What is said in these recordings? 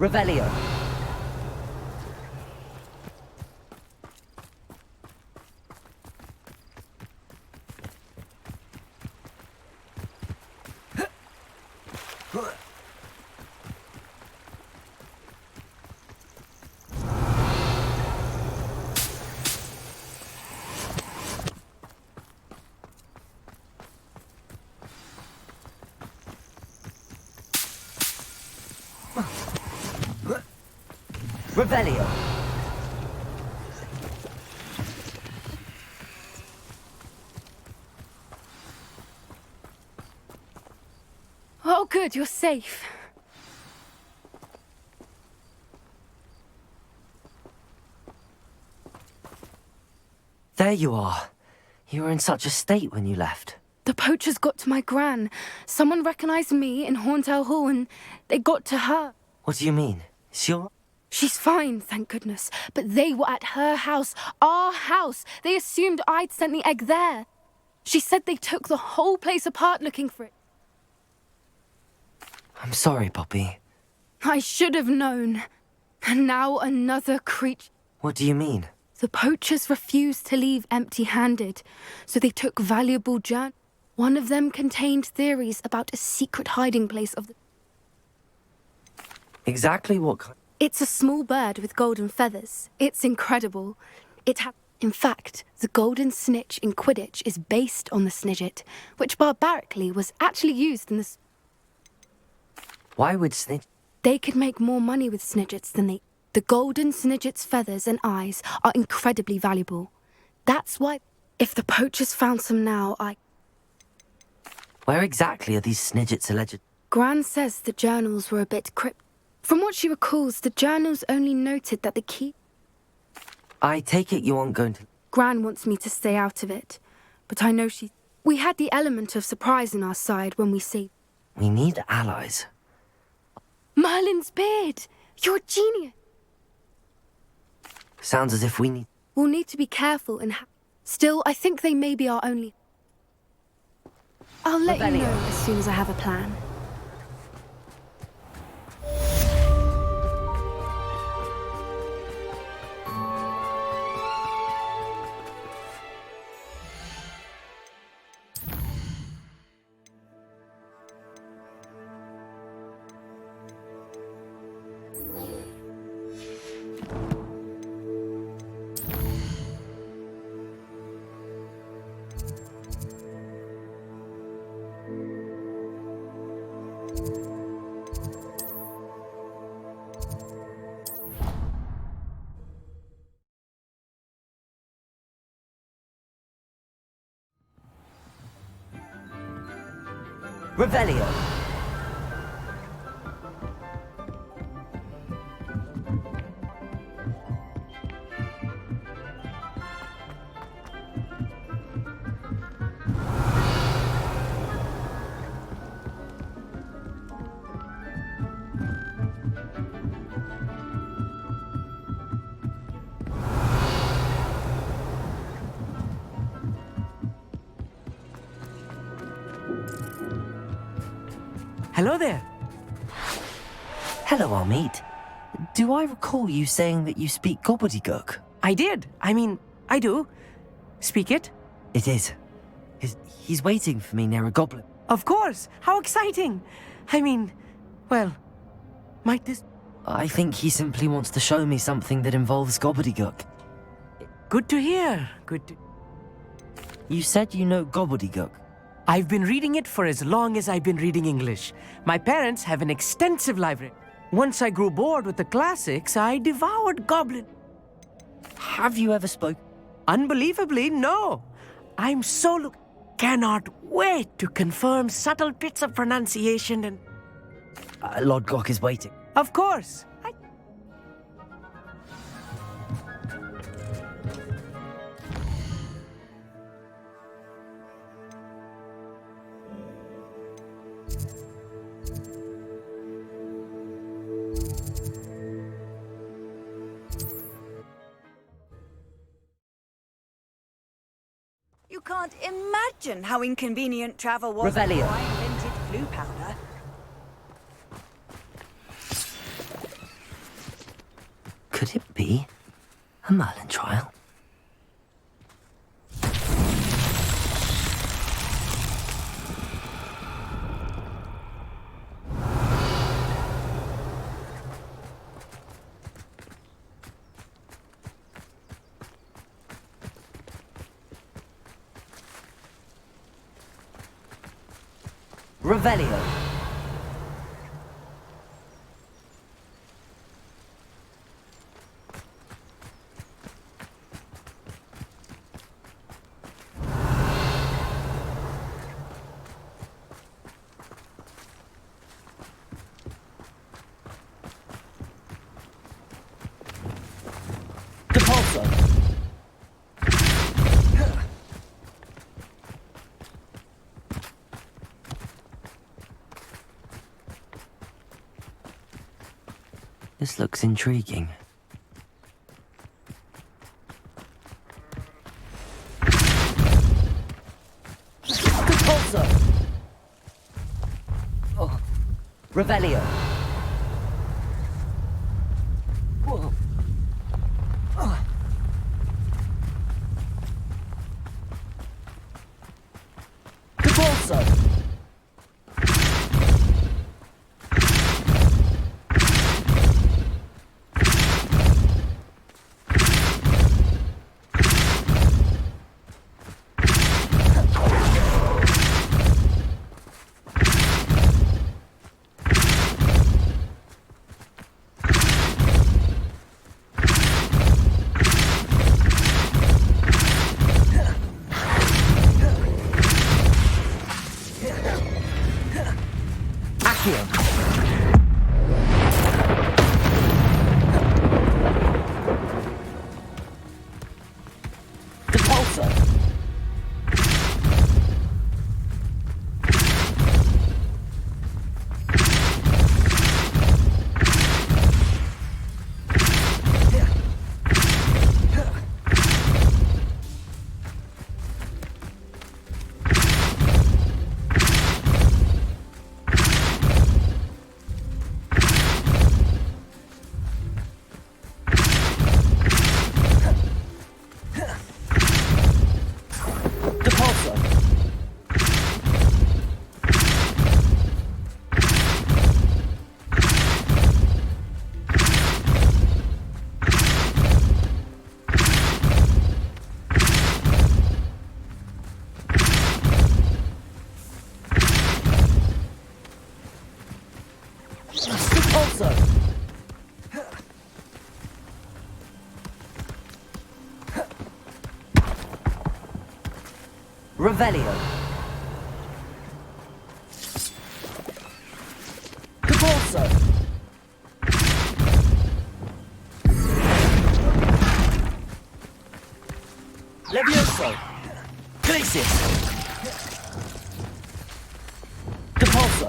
Revelio. Revelio. Oh, good, you're safe. There you are. You were in such a state when you left. The poachers got to my gran. Someone recognized me in Horntail Hall and they got to her. What do you mean? Is she all... She's fine, thank goodness. But they were at her house, our house. They assumed I'd sent the egg there. She said they took the whole place apart looking for it. I'm sorry, Poppy. I should have known. And now another creature. What do you mean? The poachers refused to leave empty-handed, so they took valuable journals. One of them contained theories about a secret hiding place of the... Exactly what kind... It's a small bird with golden feathers. It's incredible. In fact, the golden snitch in Quidditch is based on the snidget, which barbarically was actually used in the... Why would snitch... They could make more money with snidgets than they... The golden snidget's feathers and eyes are incredibly valuable. That's why, if the poachers found some now, Where exactly are these snidgets alleged? Gran says the journals were a bit cryptic. From what she recalls, the journals only noted that the key... I take it you aren't going to... Gran wants me to stay out of it, but I know she... We had the element of surprise on our side when we see... We need allies. Merlin's beard! You're a genius! Sounds as if we need... We'll need to be careful and... Still, I think they may be our only... I'll let you know as soon as I have a plan. Revelio. Hello there. Hello, Amit. Do I recall you saying that you speak gobbledygook? I did. I mean, I do. Speak it? It is. He's waiting for me near a goblin. Of course. How exciting. I mean, well, might this... I think he simply wants to show me something that involves gobbledygook. Good to hear. Good to... You said you know gobbledygook. I've been reading it for as long as I've been reading English. My parents have an extensive library. Once I grew bored with the classics, I devoured Goblin. Have you ever spoken? Unbelievably, no. I'm so cannot wait to confirm subtle bits of pronunciation and... Lord Glock is waiting. Of course. You can't imagine how inconvenient travel was Revelio. before I invented blue powder. Could it be a Merlin trial? Revelio. Depulso. This looks intriguing. Depulso. Oh. Revelio. Whoa. Depulso. Accio. Depulso. Depulso. Depulso. Revelio. Depulso. Levioso. Glacius. Depulso.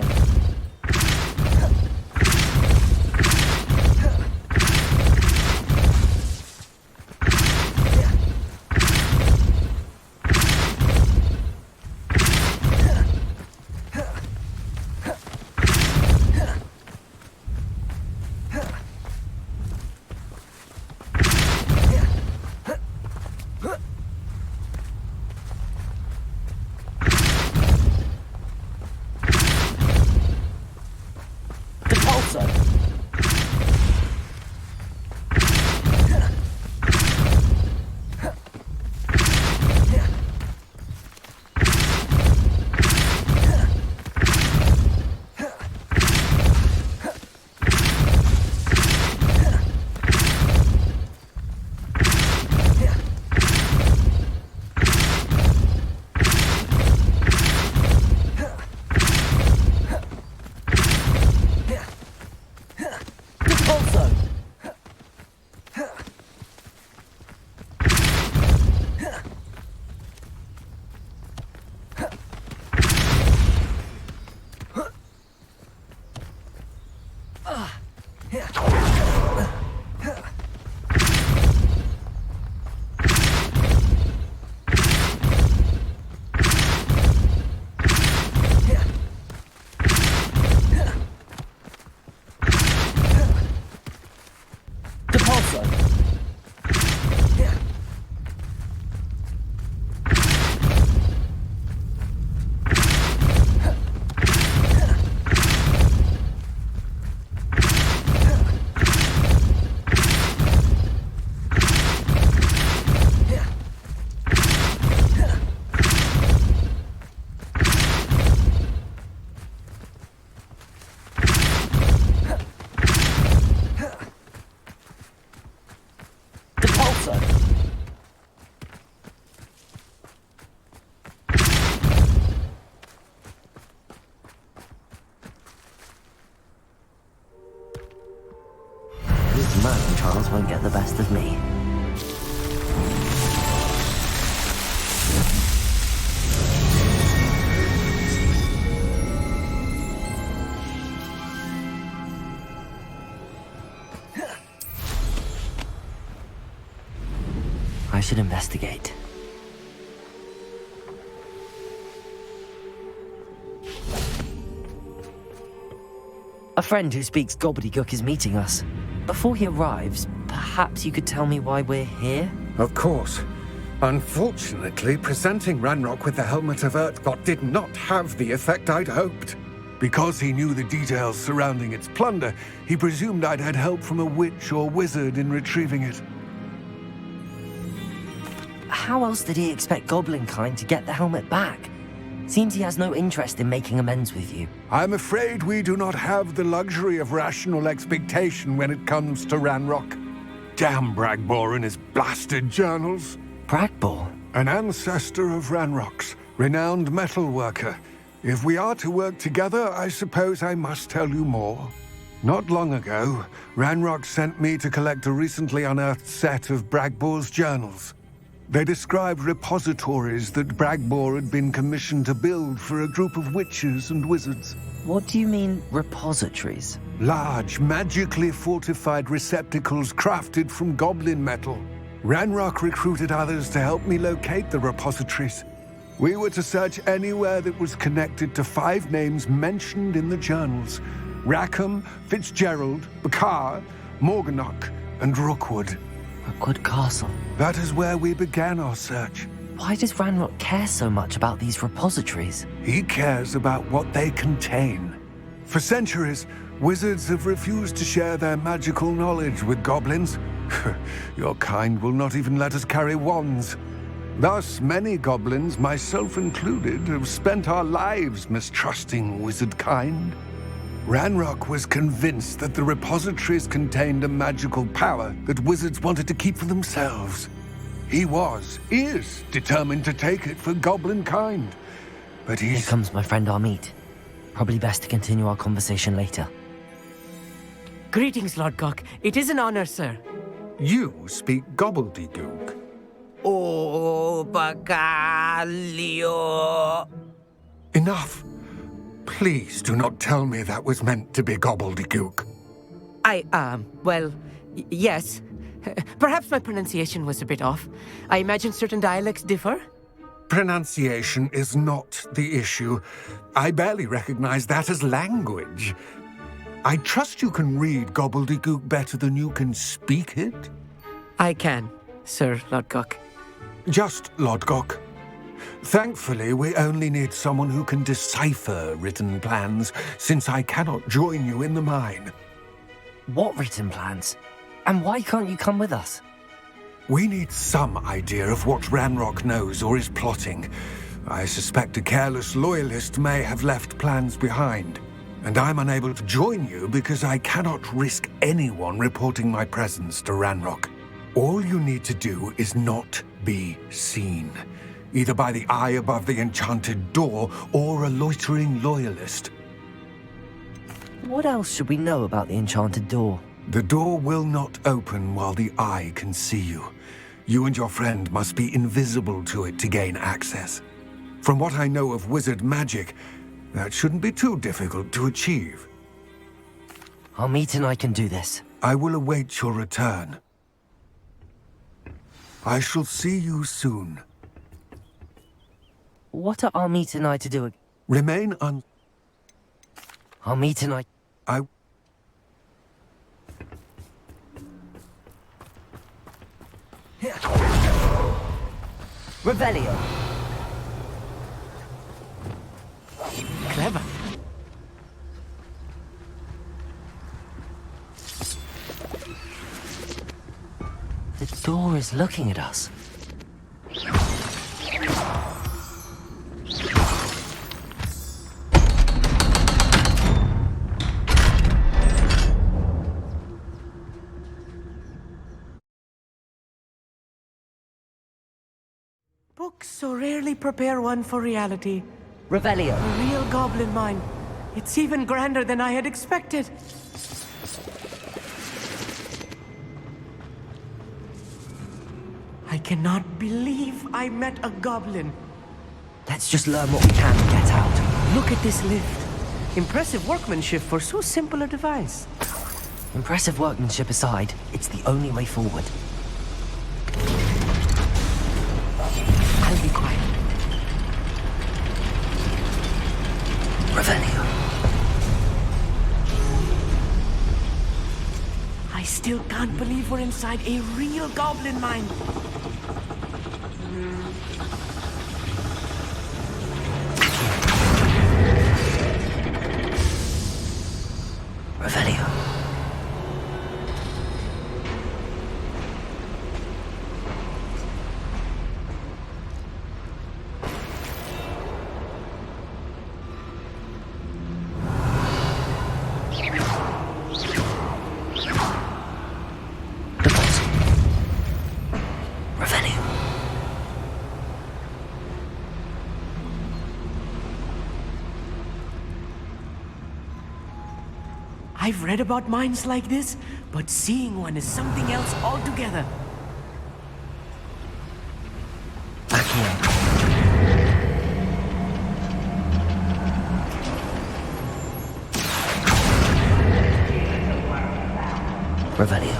These mountain trials won't get the best of me. I should investigate. A friend who speaks gobbledygook is meeting us. Before he arrives, perhaps you could tell me why we're here? Of course. Unfortunately, presenting Ranrock with the Helmet of Urtkot did not have the effect I'd hoped. Because he knew the details surrounding its plunder, he presumed I'd had help from a witch or wizard in retrieving it. How else did he expect Goblinkind to get the helmet back? Seems he has no interest in making amends with you. I'm afraid we do not have the luxury of rational expectation when it comes to Ranrock. Damn Bragbor and his blasted journals. Bragbor? An ancestor of Ranrock's, renowned metalworker. If we are to work together, I suppose I must tell you more. Not long ago, Ranrock sent me to collect a recently unearthed set of Bragbor's journals. They described repositories that Bragbor had been commissioned to build for a group of witches and wizards. What do you mean, repositories? Large, magically fortified receptacles crafted from goblin metal. Ranrock recruited others to help me locate the repositories. We were to search anywhere that was connected to 5 names mentioned in the journals: Rackham, Fitzgerald, Bakar, Morganach, and Rookwood. Rookwood Castle. That is where we began our search. Why does Ranrock care so much about these repositories? He cares about what they contain. For centuries, wizards have refused to share their magical knowledge with goblins. Your kind will not even let us carry wands. Thus, many goblins, myself included, have spent our lives mistrusting wizard kind. Ranrock was convinced that the repositories contained a magical power that wizards wanted to keep for themselves. He is determined to take it for goblin kind. But Here comes my friend Amit. Probably best to continue our conversation later. Greetings, Lord Gok. It is an honor, sir. You speak gobbledygook. Oh, Bagalio. Enough. Please do not tell me that was meant to be gobbledygook. Yes. Perhaps my pronunciation was a bit off. I imagine certain dialects differ. Pronunciation is not the issue. I barely recognize that as language. I trust you can read gobbledygook better than you can speak it? I can, Sir Lord Gok. Just Lord Gok. Thankfully, we only need someone who can decipher written plans, since I cannot join you in the mine. What written plans? And why can't you come with us? We need some idea of what Ranrock knows or is plotting. I suspect a careless loyalist may have left plans behind. And I'm unable to join you because I cannot risk anyone reporting my presence to Ranrock. All you need to do is not be seen, either by the eye above the enchanted door or a loitering loyalist. What else should we know about the enchanted door? The door will not open while the eye can see you. You and your friend must be invisible to it to gain access. From what I know of wizard magic, that shouldn't be too difficult to achieve. Armit and I can do this. I will await your return. I shall see you soon. What are Armit and I to do? Remain Armit and I... I... Revelio. Clever. The door is looking at us. Books so rarely prepare one for reality. Revelio. A real goblin mine. It's even grander than I had expected. I cannot believe I met a goblin. Let's just learn what we can and get out. Look at this lift. Impressive workmanship for so simple a device. Impressive workmanship aside, it's the only way forward. I'll be quiet. Revelio. I still can't believe we're inside a real goblin mine. Revelio. Revelio. I've read about mines like this, but seeing one is something else altogether. Back here. Revelio.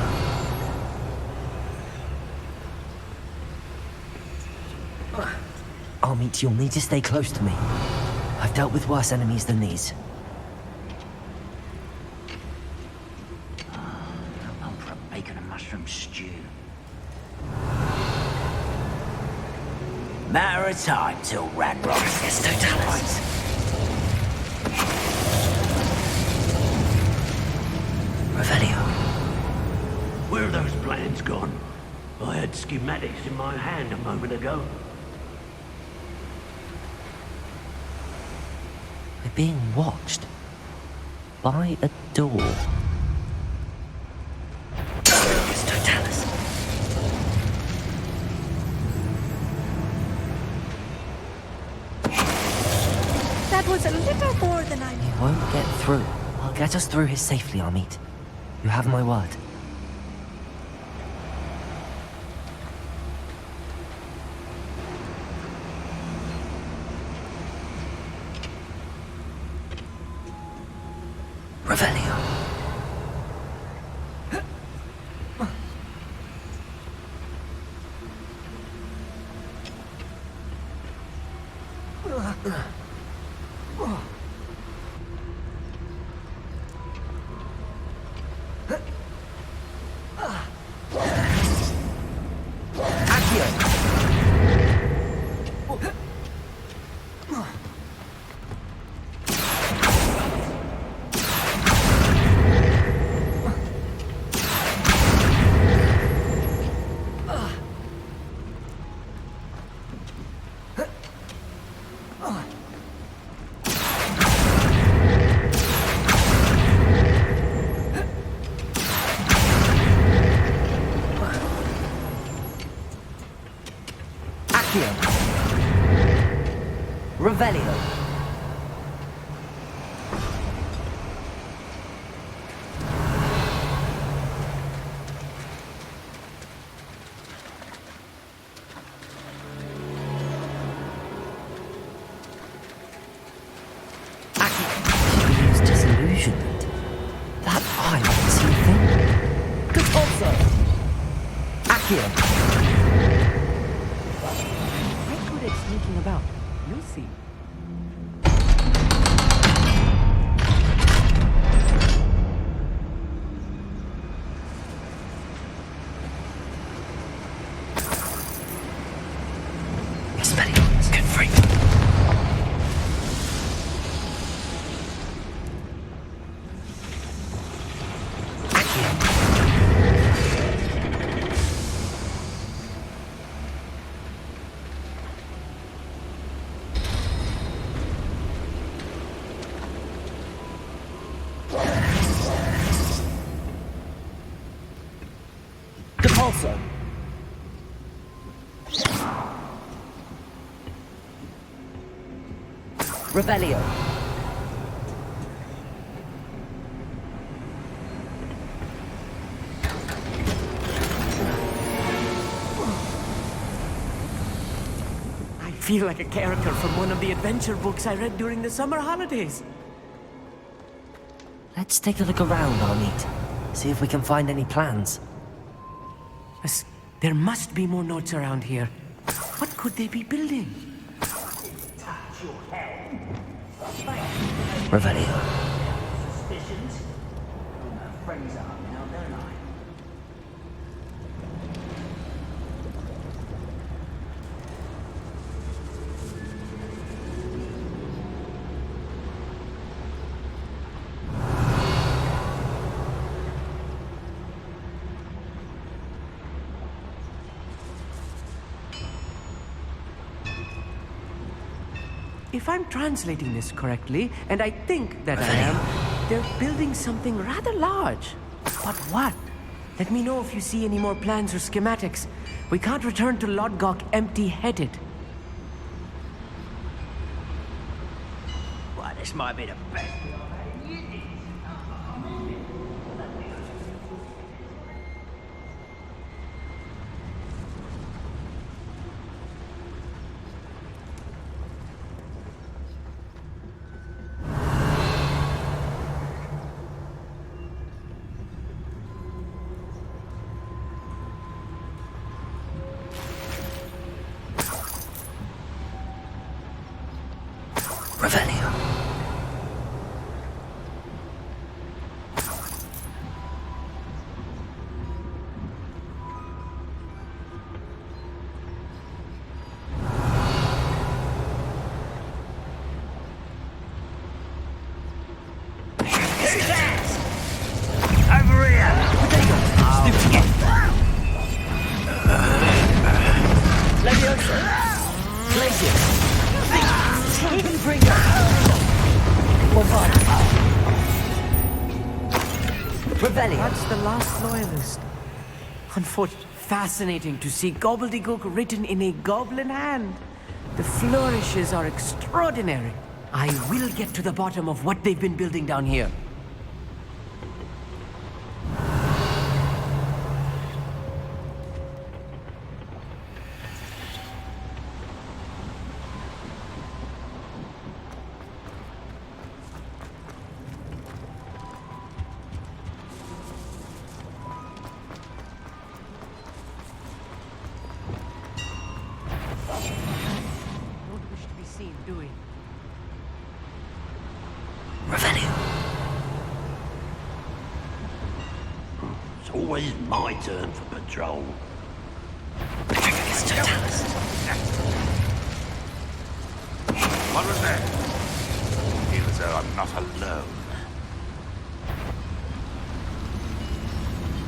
Armit, you'll need to stay close to me. I've dealt with worse enemies than these. I'm for a bacon and mushroom stew. Matter of time till Ranrock gets to Totalus. Revelio. Where are those plans gone? I had schematics in my hand a moment ago. We're being watched. By a door. It's Totalus. That was a little more than I knew. He won't get through. I'll get us through here safely, Armit. You have my word. Revelio. That eye, something. Repulsor! Accio! I'm good at sneaking about. You'll see. Expelliarmus, get free. Repulsor! Revelio. I feel like a character from one of the adventure books I read during the summer holidays. Let's take a look around, Arneet. See if we can find any plans. There must be more notes around here. What could they be building? Revelio. Suspicions? All my friends are now, don't I? If I'm translating this correctly, and I think that I am, they're building something rather large. But what? Let me know if you see any more plans or schematics. We can't return to Lodgok empty-headed. Right, this might be the best. Revelio. Over here! Leviosa. Glacius. Bringer. Revelio. That's the last loyalist. Unfortunately, fascinating to see gobbledygook written in a goblin hand. The flourishes are extraordinary. I will get to the bottom of what they've been building down here. Don't wish to be seen, do we? Revelio. It's always my turn for patrol. Patricus Totalis. What was that? I feel as though I'm not alone.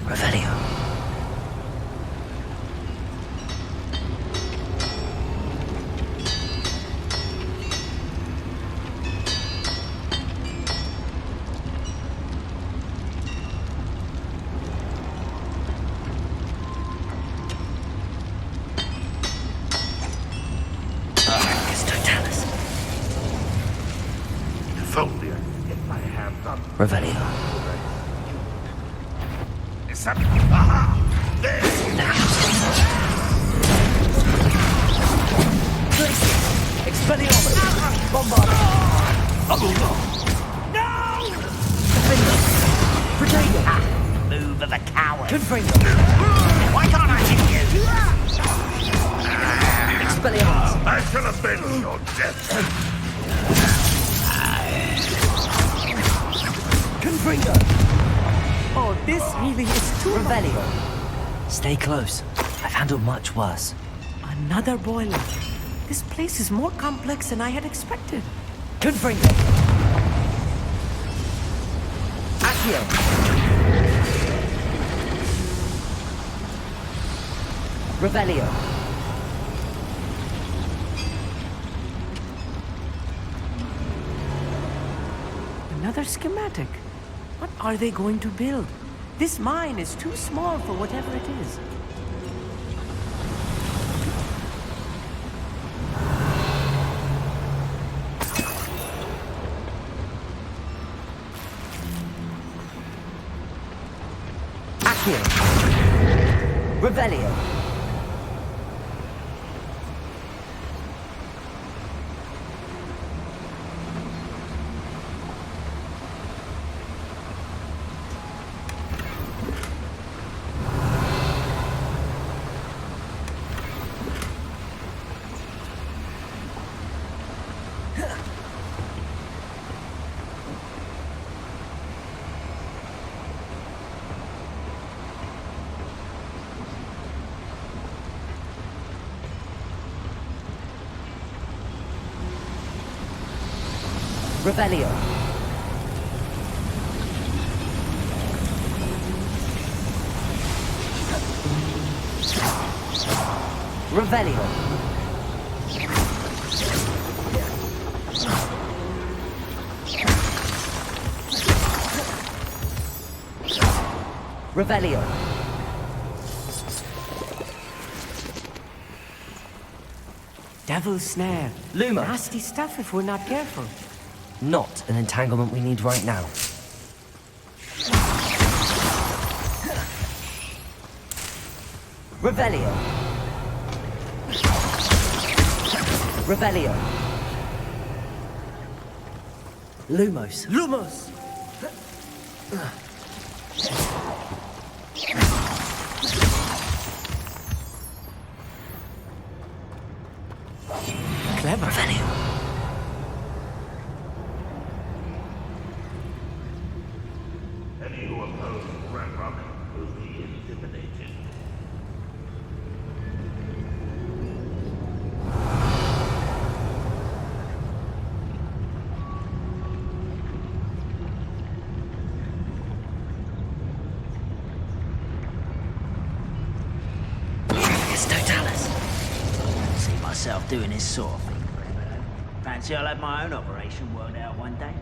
Revelio. If only I could get my hands on Revelio. Is that... Aha! There! Expelliarmus. Bombard. Oh, no! Defender. the coward. Confringo. Why can't I hit you? Expelliarmus. I shall avenge your death. Confringo. Oh, this really is too much. Revelio. Stay close. I've handled much worse. Another boiler. This place is more complex than I had expected. Confringo. Accio. Revelio. Another schematic. What are they going to build? This mine is too small for whatever it is. Accio. Revelio. Revelio. Revelio. Revelio. Devil's snare. Luma. Nasty stuff if we're not careful. Not an entanglement we need right now. Revelio. Revelio. Lumos. Lumos! Clever. Revelio. Any who oppose Ragnarok will be intimidated. It's Totalis. I see myself doing this sort of thing. Fancy I'll have my own operation worked out one day.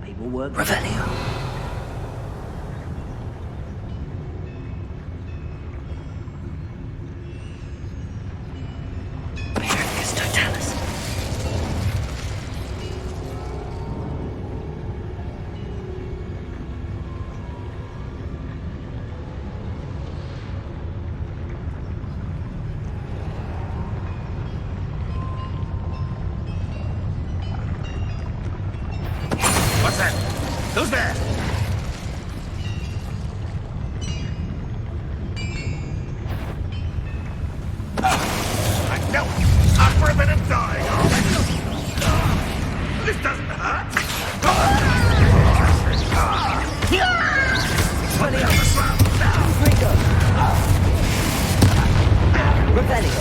People work. Revelio. It's Totalis. What's that? Who's there? I know. Up for a bit of dying, are we? This doesn't hurt. Confringo. Revelio.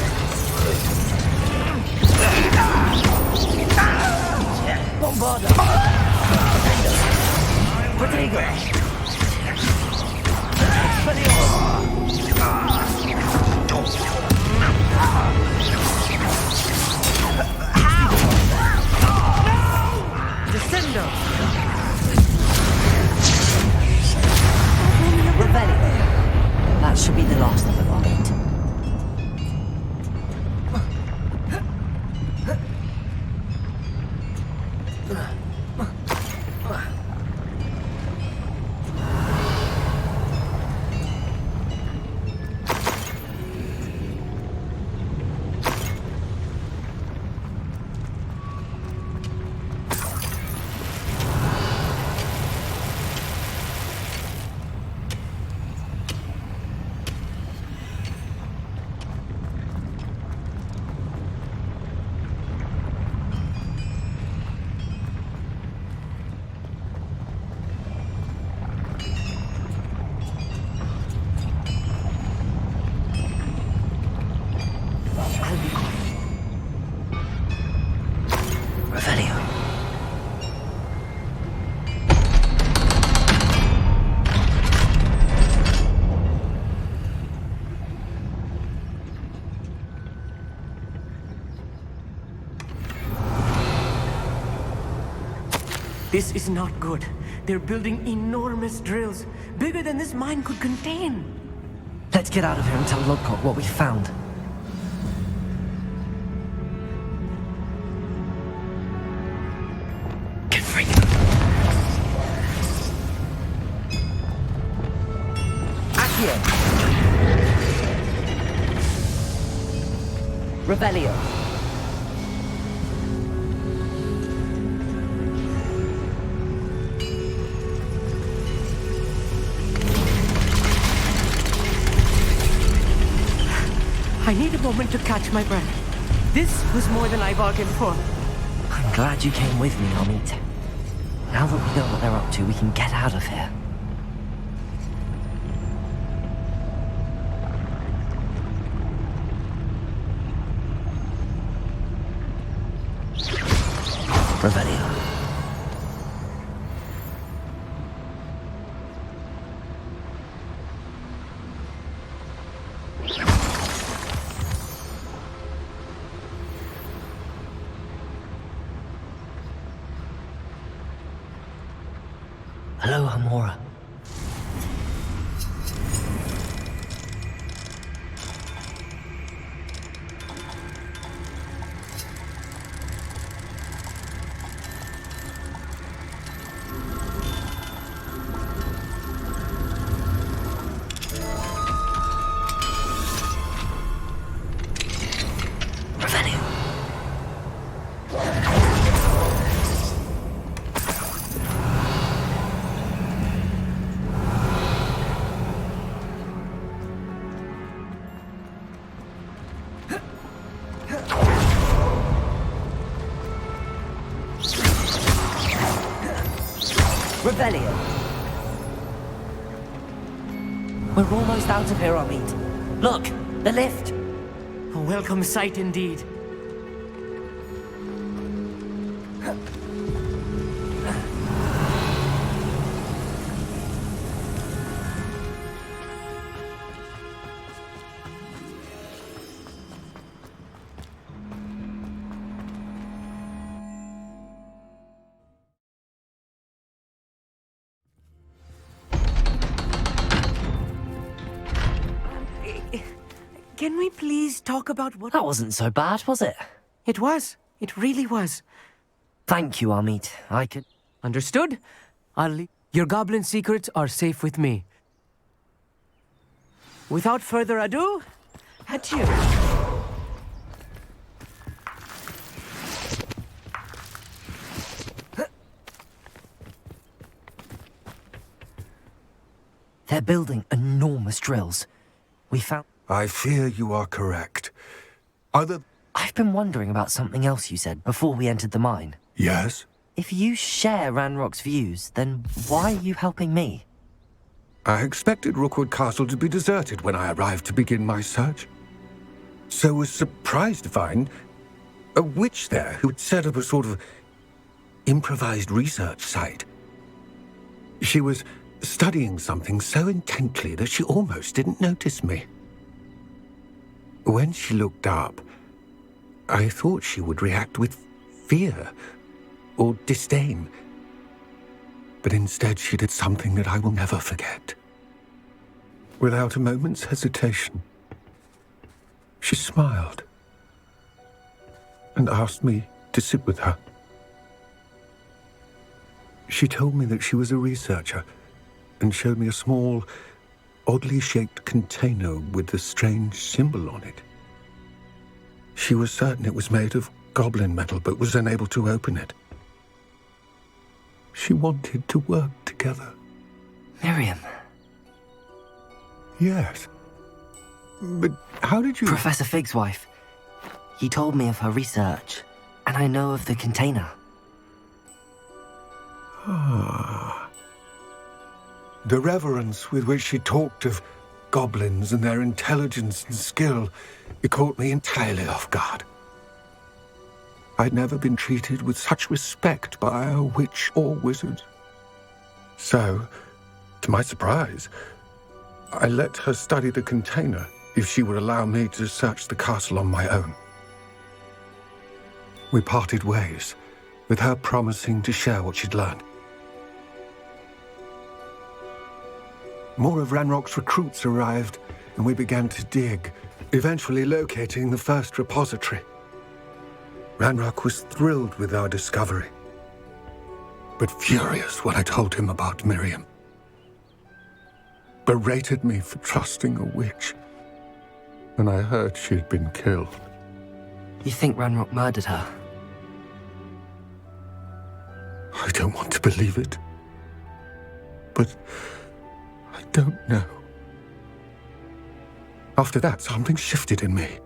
Bombarda. Protego. Descendo! Revelio. That should be the last of it, right? This is not good. They're building enormous drills, bigger than this mine could contain. Let's get out of here and tell Lodgok what we found. Get free. Accio. Revelio. I need a moment to catch my breath. This was more than I bargained for. I'm glad you came with me, Amit. Now that we know what they're up to, we can get out of here. Revelio. Hello, Hamora. Revelio. Revelio. We're almost out of here, Amit. Look, the lift. A welcome sight indeed. Can we please talk about what... That wasn't so bad, was it? It was. It really was. Thank you, Amit. I could... Understood? I'll leave. Your goblin secrets are safe with me. Without further ado, adieu. They're building enormous drills. We found... I fear you are correct. Other... I've been wondering about something else you said before we entered the mine. Yes? If you share Ranrock's views, then why are you helping me? I expected Rookwood Castle to be deserted when I arrived to begin my search. So was surprised to find a witch there who had set up a sort of improvised research site. She was studying something so intently that she almost didn't notice me. When she looked up, I thought she would react with fear or disdain. But instead she did something that I will never forget. Without a moment's hesitation, she smiled and asked me to sit with her. She told me that she was a researcher and showed me a small, oddly shaped container with a strange symbol on it. She was certain it was made of goblin metal, but was unable to open it. She wanted to work together. Miriam. Yes. But how did you... Professor Fig's wife. He told me of her research, and I know of the container. Ah. The reverence with which she talked of goblins and their intelligence and skill, it caught me entirely off guard. I'd never been treated with such respect by a witch or wizard. So, to my surprise, I let her study the container if she would allow me to search the castle on my own. We parted ways, with her promising to share what she'd learned. more of Ranrock's recruits arrived, and we began to dig, eventually locating the first repository. Ranrock was thrilled with our discovery, but furious when I told him about Miriam. Berated me for trusting a witch, and I heard she'd been killed. You think Ranrock murdered her? I don't want to believe it, but I don't know. After that, something shifted in me.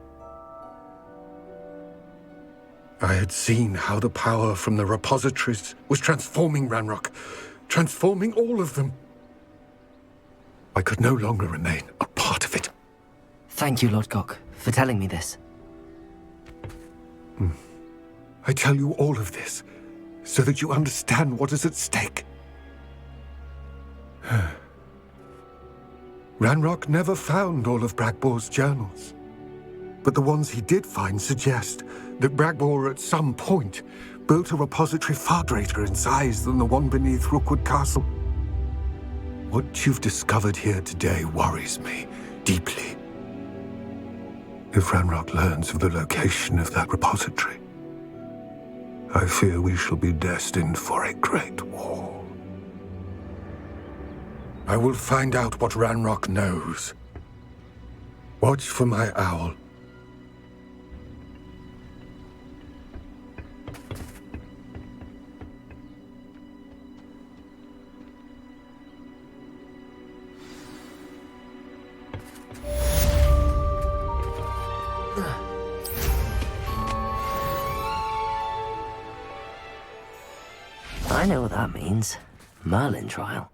I had seen how the power from the repositories was transforming Ranrock, transforming all of them. I could no longer remain a part of it. Thank you, Lord Gok, for telling me this. I tell you all of this so that you understand what is at stake. Ranrock never found all of Bragbor's journals, but the ones he did find suggest that Bragbor at some point built a repository far greater in size than the one beneath Rookwood Castle. What you've discovered here today worries me deeply. If Ranrock learns of the location of that repository, I fear we shall be destined for a great war. I will find out what Ranrock knows. Watch for my owl. I know what that means. Merlin trial.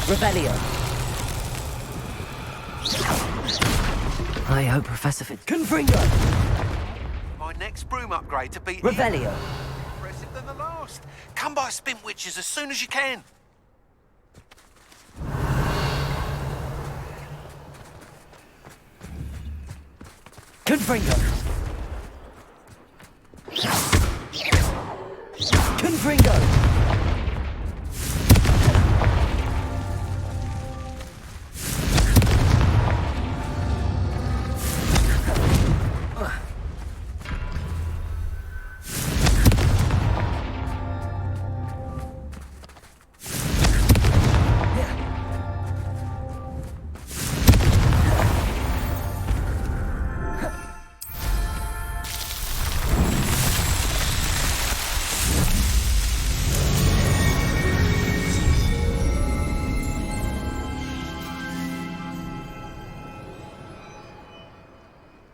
Revelio. I hope Professor Confringo. My next broom upgrade to beat Revelio. impressive than the last. Come by Spin Witches as soon as you can. Confringo. Confringo.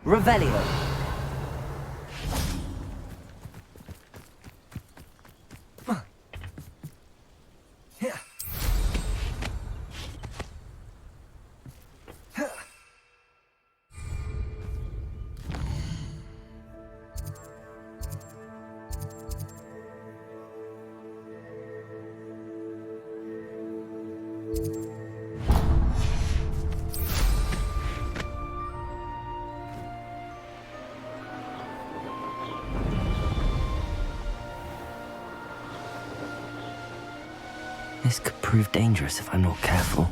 Revelio. This could prove dangerous if I'm not careful.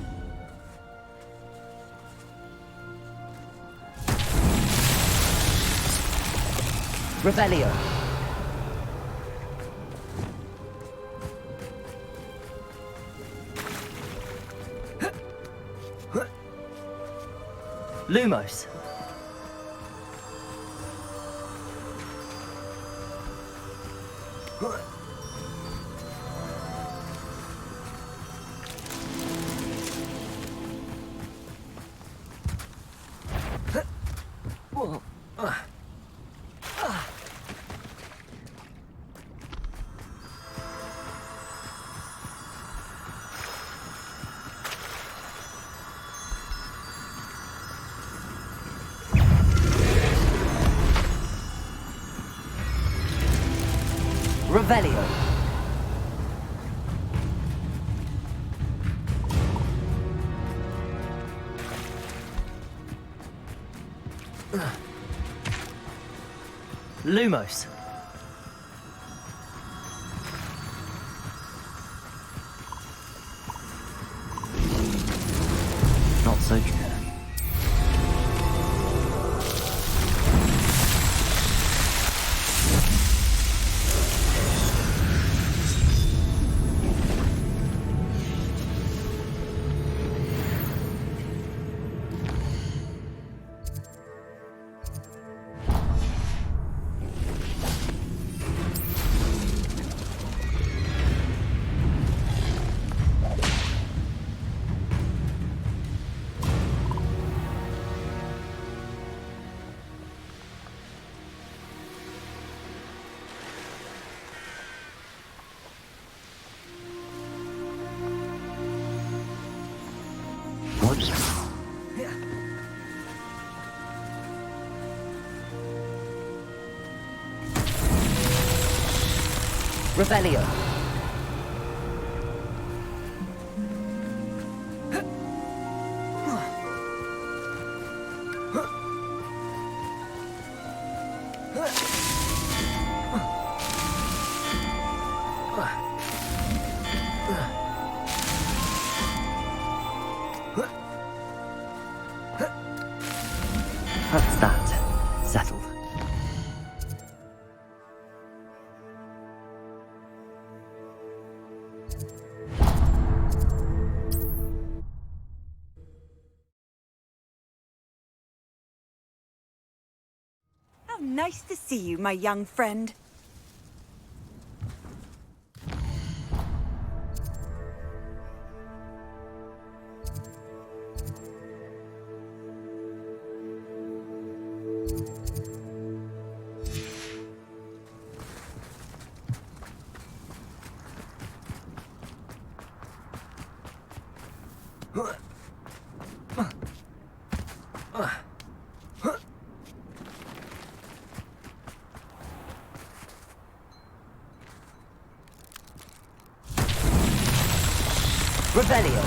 Revelio. Lumos. Revelio. Lumos. so true. Revelio. That's that. Settled. How nice to see you, my young friend. Revelio.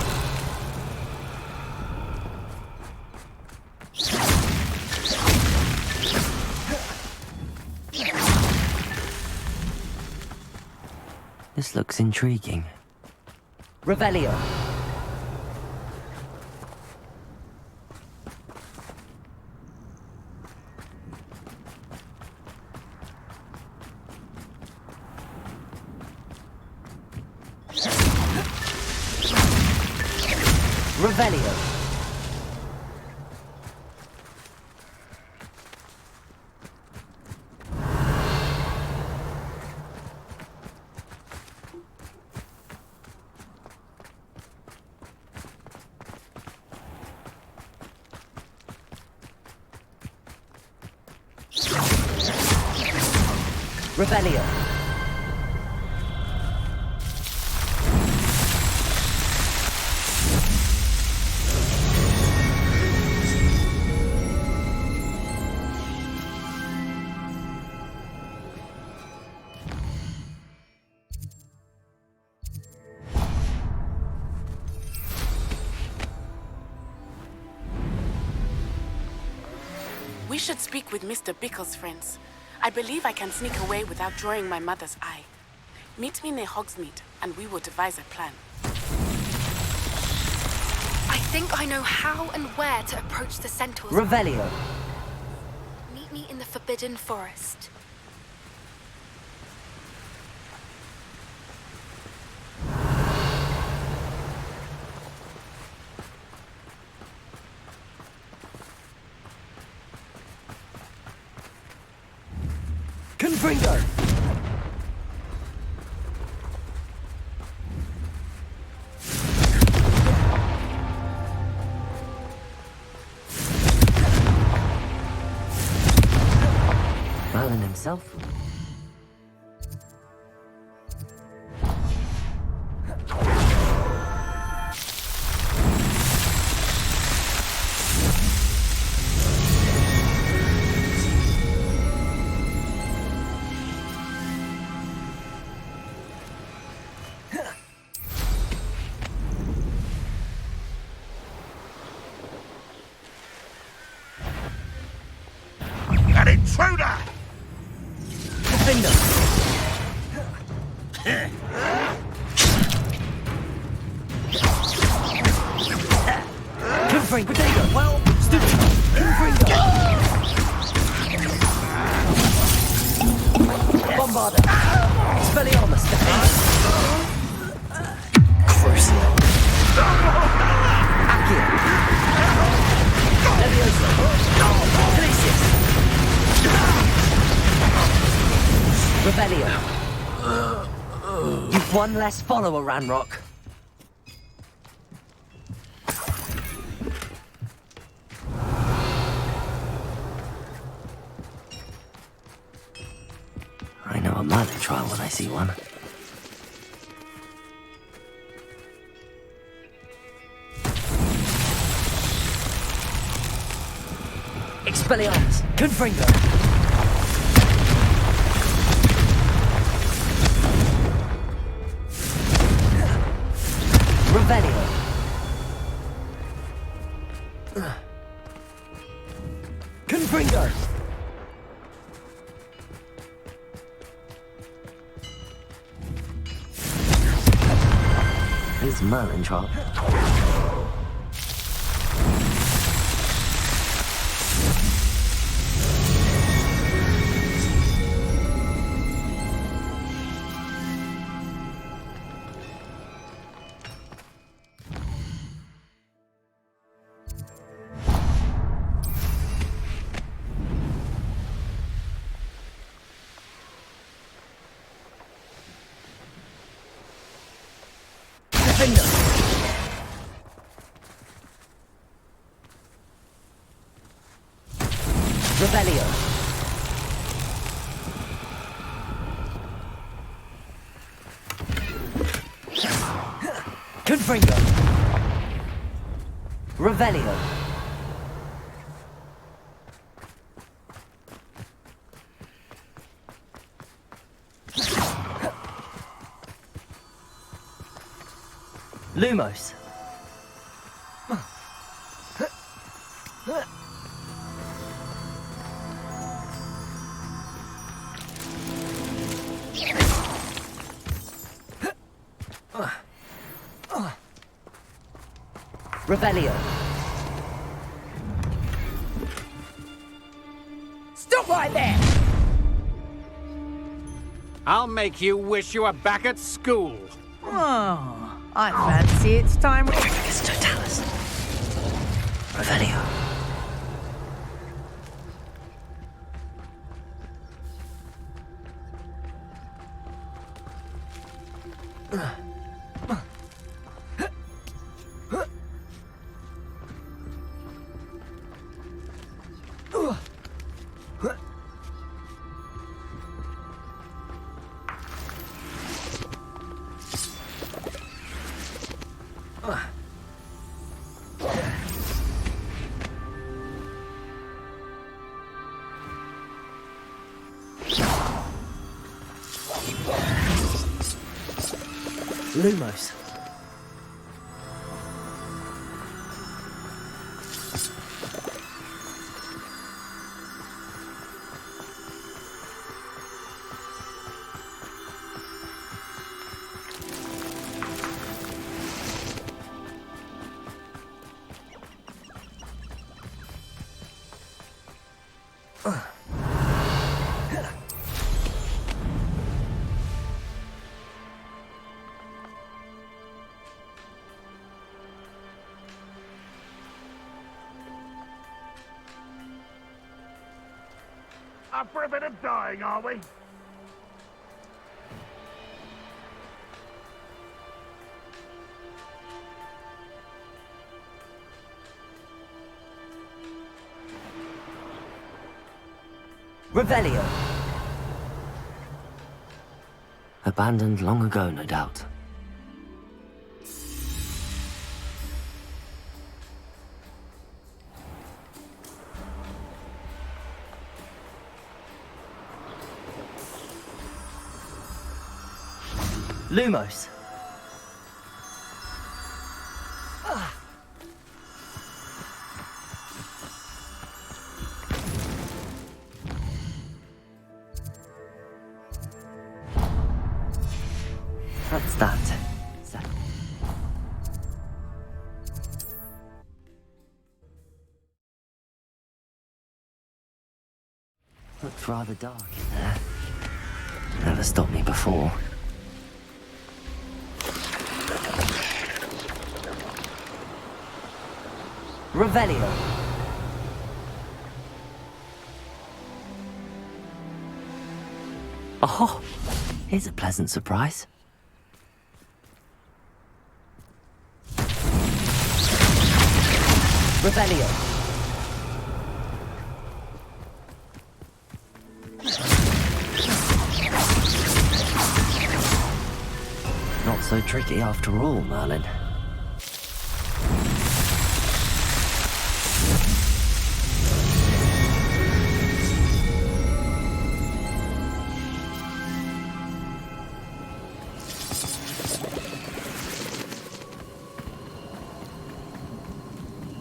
This looks intriguing. Revelio. Revelio. Revelio. We should speak with Mr. Bickle's friends. I believe I can sneak away without drawing my mother's eye. Meet me near Hogsmeade, and we will devise a plan. I think I know how and where to approach the centaurs. Revelio. Meet me in the Forbidden Forest. Confringo. Merlin himself. An intruder! Confringo! Potato! Well, stupid! Confringo! Bombarder! Expelliarmus! Crucio! Accio! Leviosa! Glacius! Revelio! You've one less follower, Ranrock. I know a Merlin trial when I see one. Expelliarmus! Confringo! Revelio! Confringo! Here's Merlin trial. Revelio. Confringo. Revelio. Lumos. Revelio. Stop right there! I'll make you wish you were back at school. Oh, I fancy it's time. Trifficus totalis. Revelio. Lumos. Up for a bit of dying, are we? Revelio. Abandoned long ago, no doubt. Lumos. That's that. Looks rather dark in there. Never stopped me before. Revelio. Oh, here's a pleasant surprise. Revelio. Not so tricky after all, Merlin.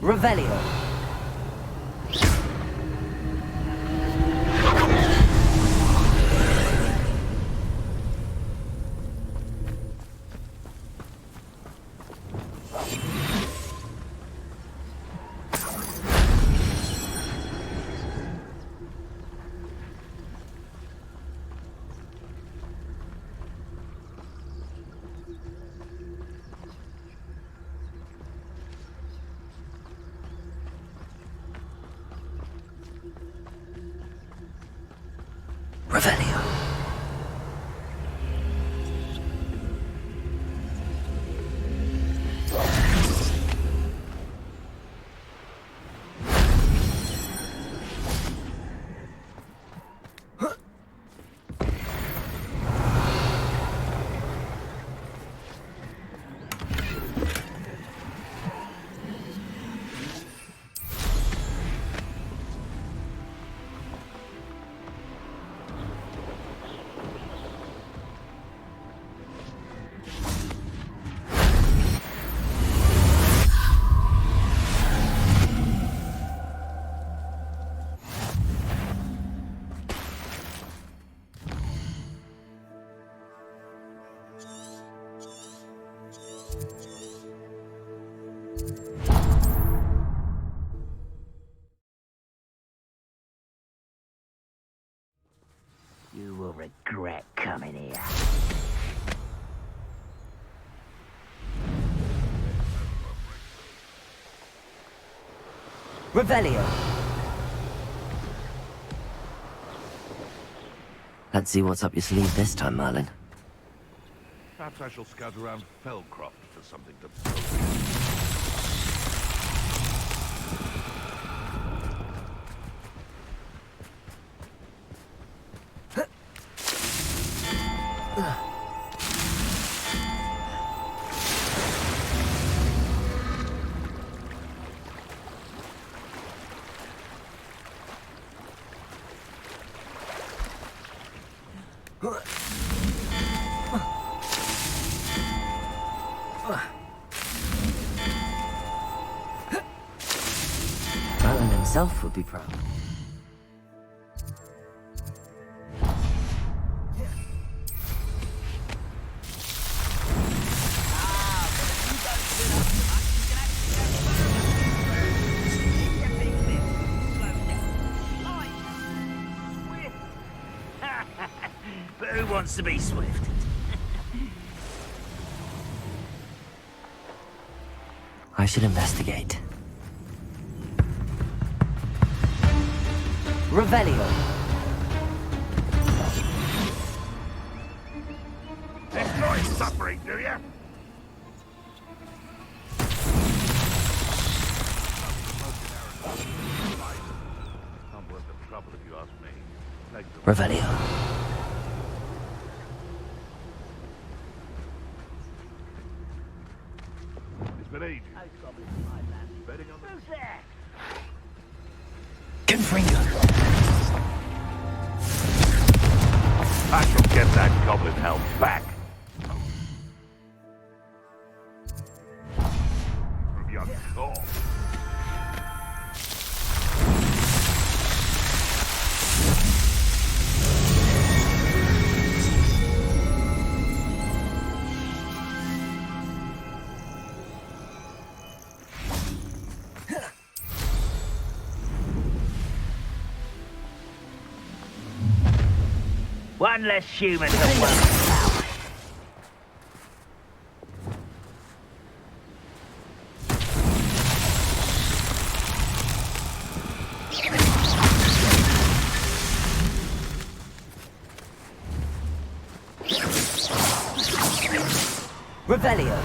Revelio. Revelio. You will regret coming here. Revelio. Let's see what's up your sleeve this time, Merlin. Perhaps I shall scout around Fellcroft for something to... Merlin himself would be proud. But who wants to be swift? I should investigate. Revelio. Enjoy suffering, do ya? Not worth the trouble if you ask me. Revelio. It's been ages. Betting on the... Who's there? Confringo. I shall get that goblin helm back. From your corpse. One less human to worry. Revelio.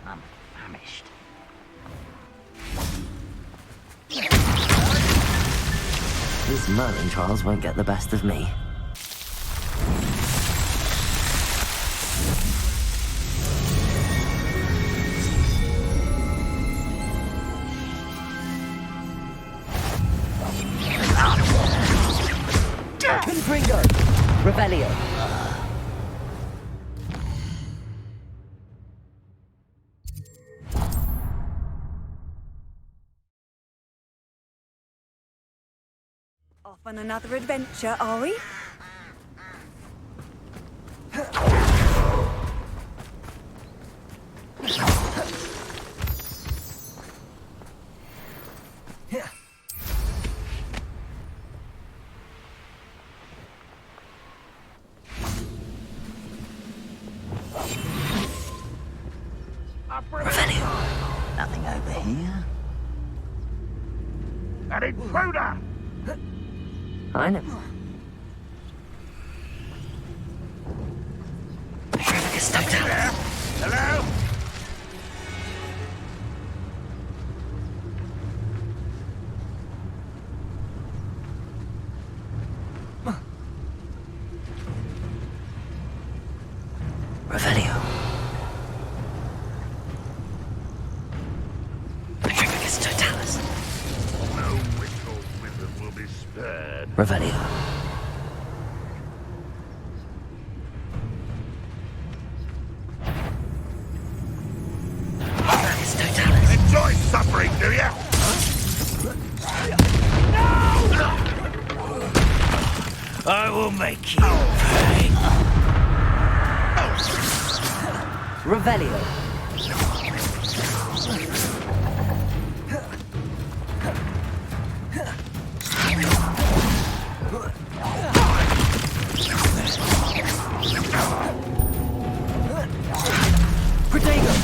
I'm famished. These Merlin trials won't get the best of me. Confringo! Revelio. Off on another adventure, are we? Revelio. Nothing over here. An intruder! I know. Hello? Revelio. Totalis. No witch or wizard will be spared. Revelio. Totalis. Enjoy suffering, do ya? I will make you pay. Revelio. Protego.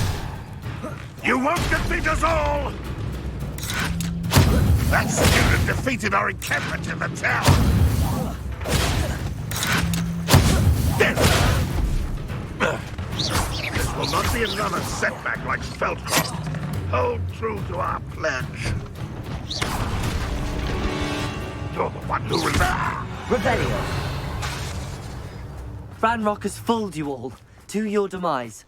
You won't defeat us all! That student defeated our encampment in the tower! This will not be another setback like Feldcroft. Hold true to our pledge. You're the one who Revelio. Ranrock has fooled you all, to your demise.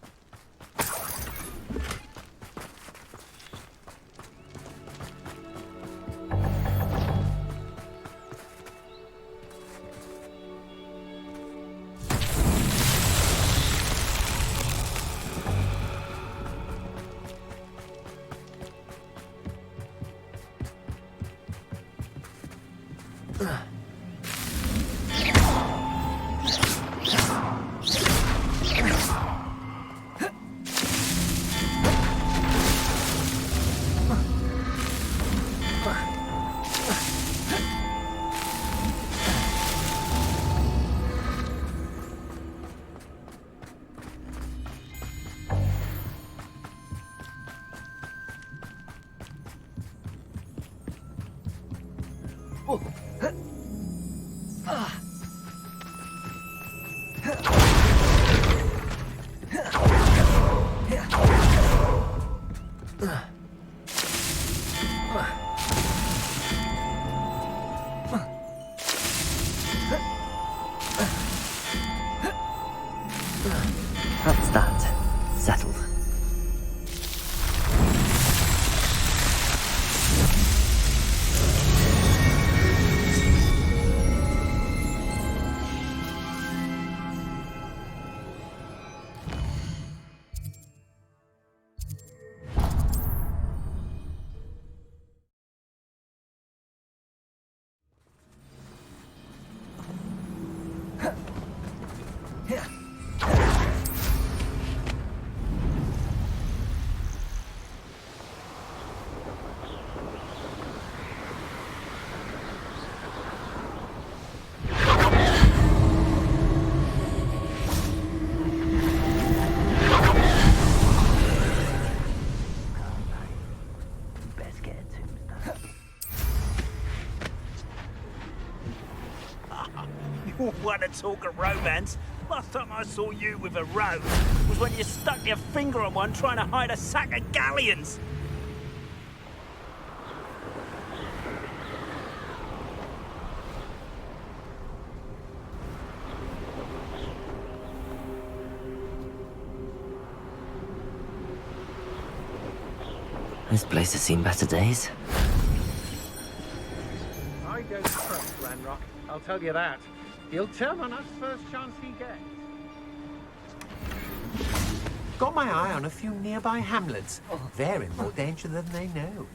What a talk of romance. Last time I saw you with a rose was when you stuck your finger on one trying to hide a sack of galleons. This place has seen better days. I don't trust Ranrock, I'll tell you that. He'll turn on us first chance he gets. Got my eye on a few nearby hamlets. They're in more danger than they know.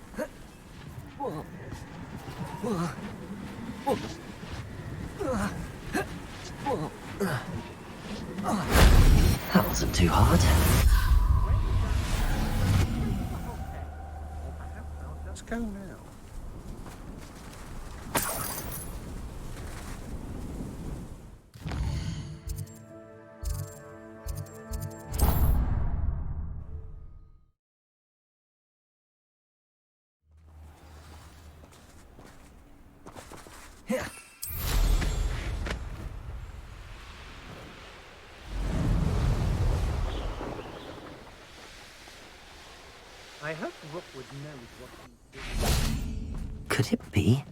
That wasn't too hard. Let's go now. I hope Rookwood knows what he's doing. Could it be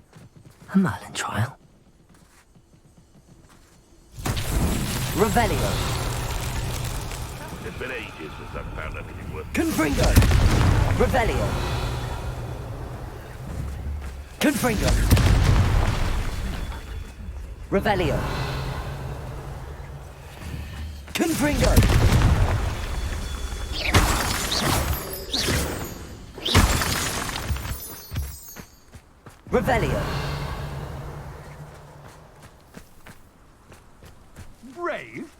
a Merlin trial? Revelio. It's been ages since I've found anything worth. Confringo. Revelio. Confringo. Revelio. Confringo. Revelio. Brave?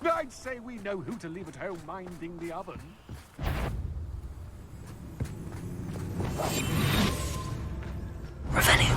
I'd say we know who to leave at home minding the oven. Revelio.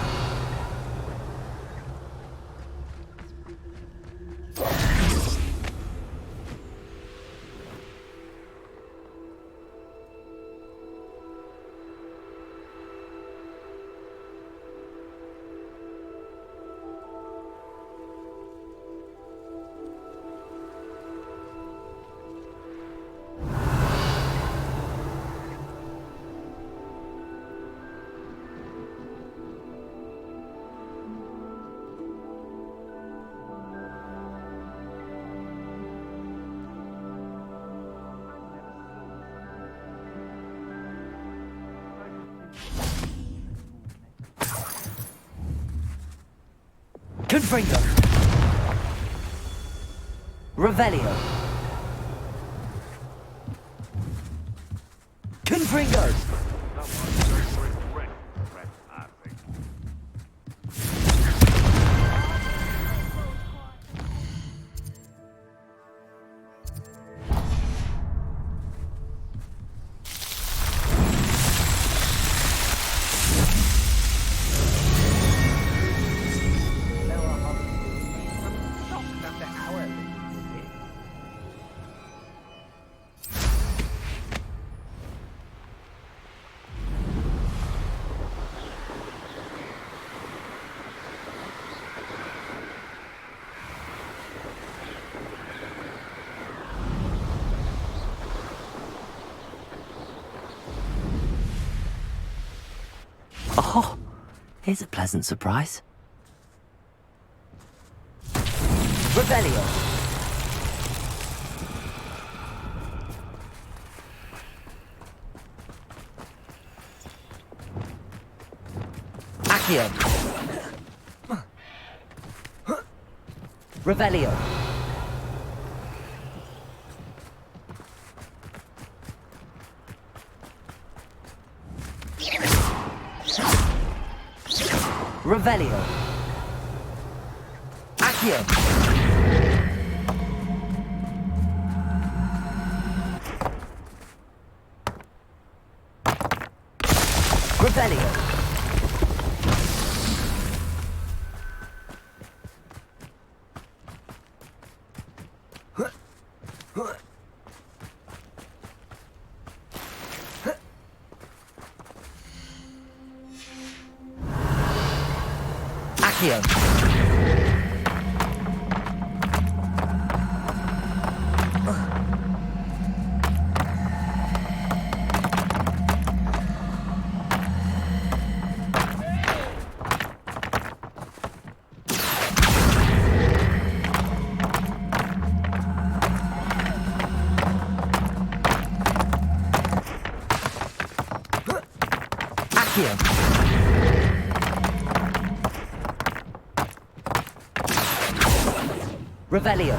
Confringo. Revelio. Confringo. Oh, here's a pleasant surprise. Revelio. Accio. Revelio. Revelio. Accio. Revelio. Accio. Accio. Revelio.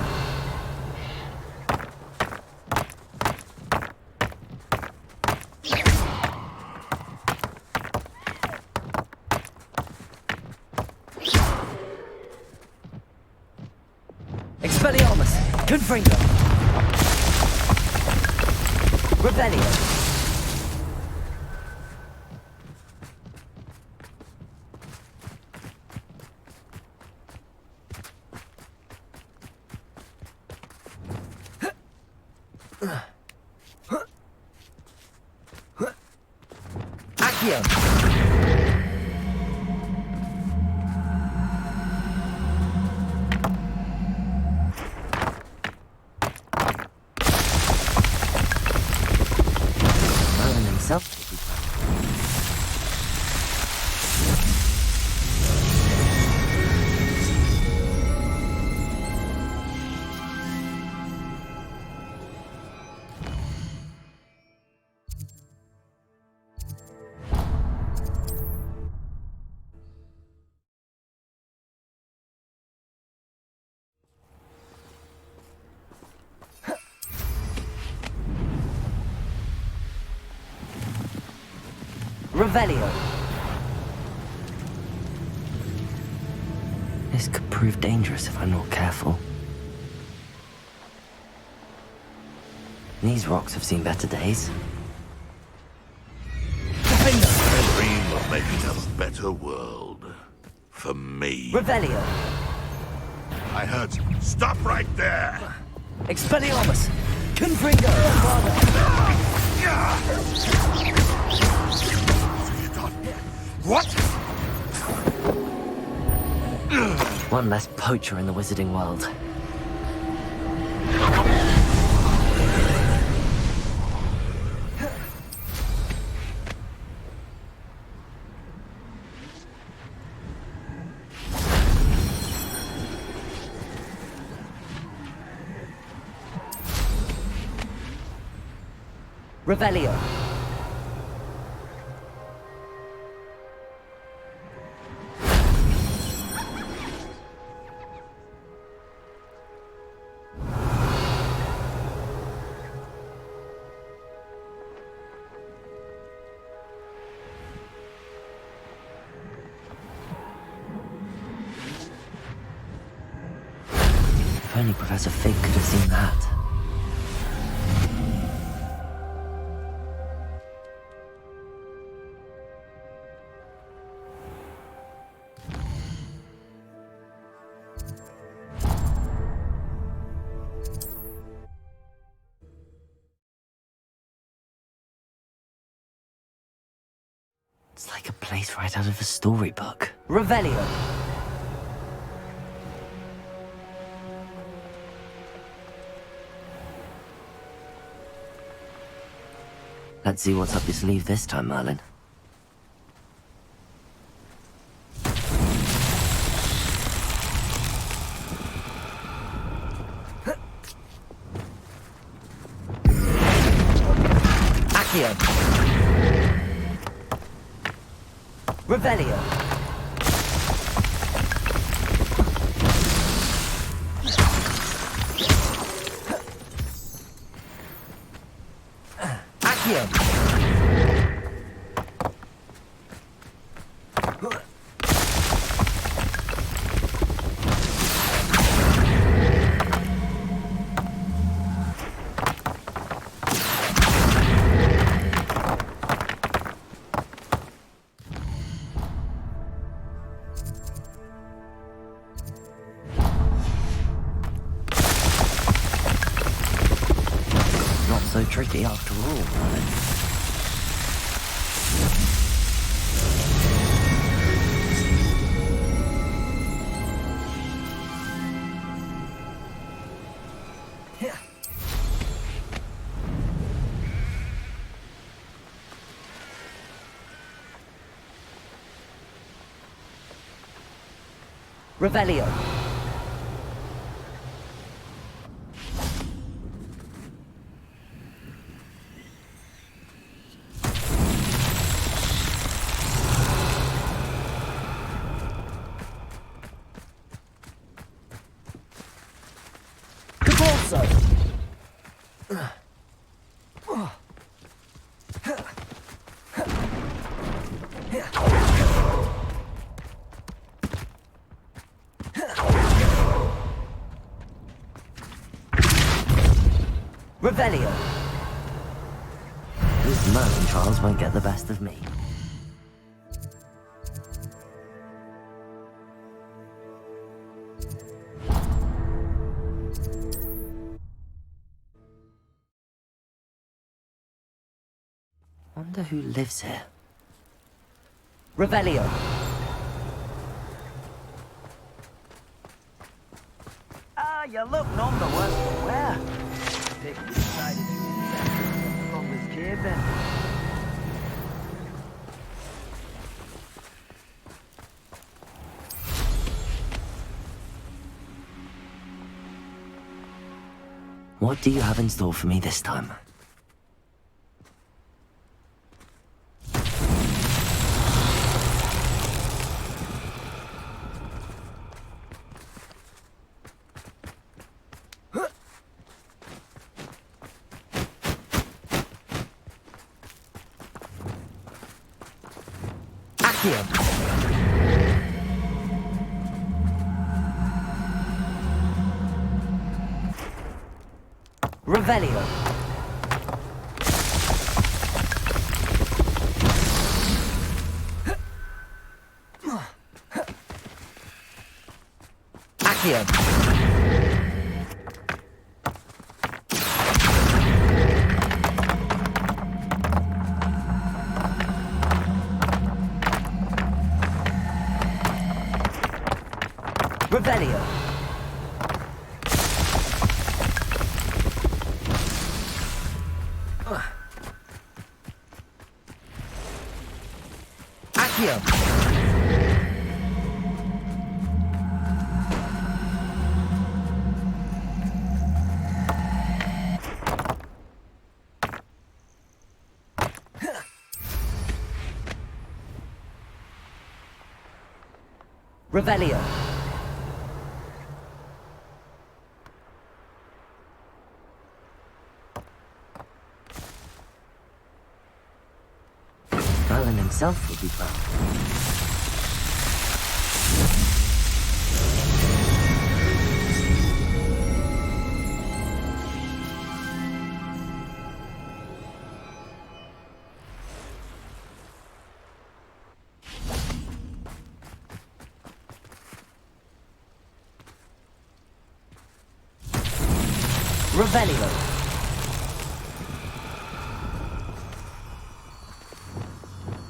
Expelliarmus. Confringo. Revelio. Accio. Merlin himself will be proud. Revelio. This could prove dangerous if I'm not careful. These rocks have seen better days. I dream of making a better world. For me. Revelio. I heard. Stop right there! Expelliarmus. Confringo. What? One less poacher in the wizarding world. Revelio. If only Professor Fig could have seen that. It's like a place right out of a storybook. Revelio. Let's see what's up your sleeve this time, Merlin. Accio. Revelio. Accio. Not so tricky after all, Merlin. Revelio. so. Revelio. These Merlin trials won't get the best of me. Wonder who lives here. Revelio. Ah, you look none the worse for wear. Dick decided to get from this cabin. What do you have in store for me this time? Accio. Revelio. Accio. Revelio. Accio. Revelio. Merlin himself would be proud. Revelio.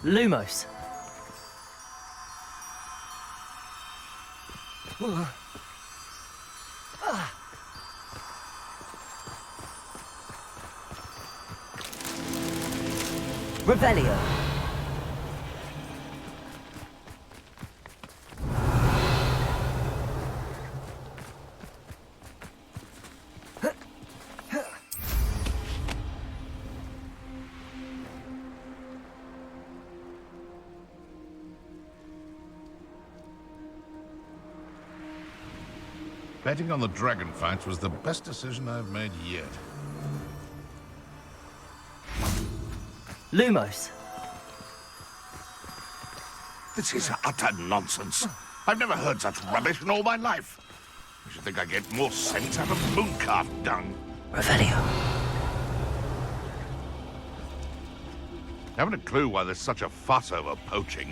Lumos. Revelio. Betting on the dragon fights was the best decision I've made yet. Lumos. This is utter nonsense. I've never heard such rubbish in all my life. I should think I get more sense out of mooncalf dung. Revelio. Haven't a clue why there's such a fuss over poaching.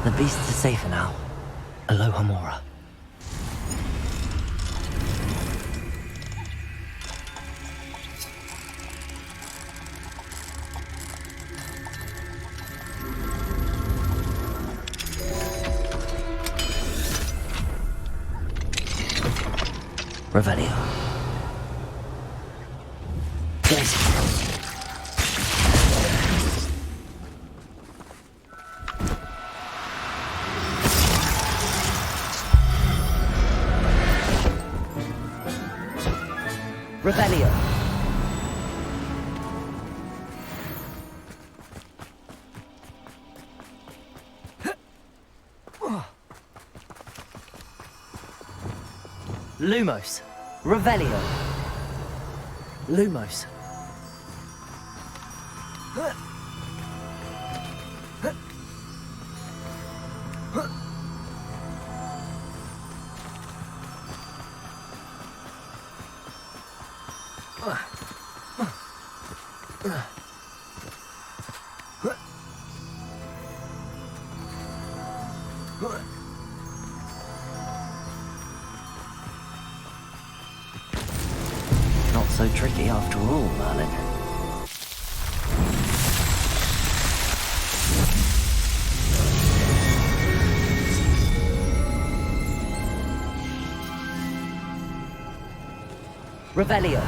The beasts are safer now. Aloha Mora. Revelio. Yes. Revelio. Lumos. Revelio. Lumos. Not so tricky after all, Merlin. Revelio.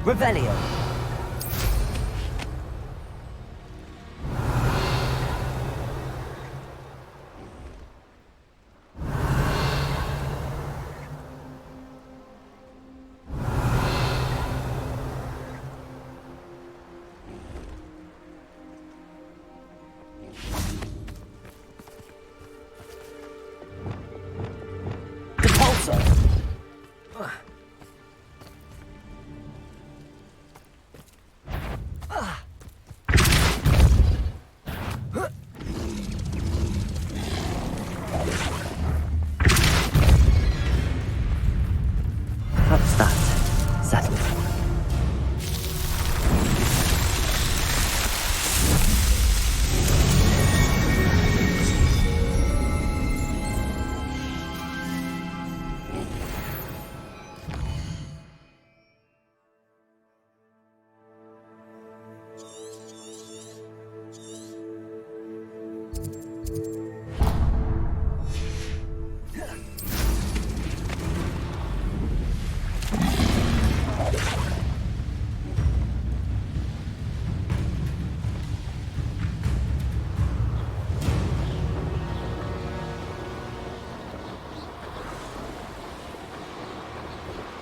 Revelio. Depulso. What's that? Settled.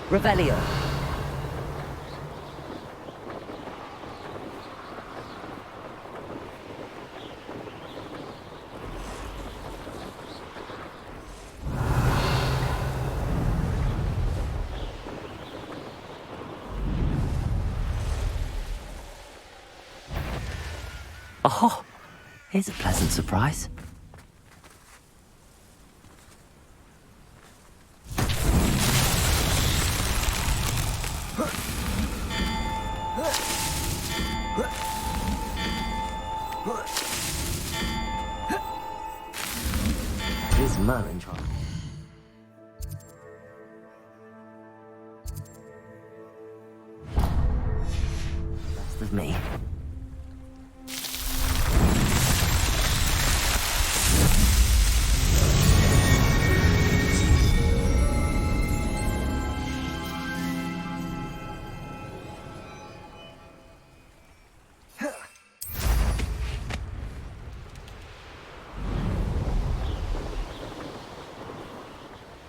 Revelio. Oh, here's a pleasant surprise. Here's Merlin trying. Best of me.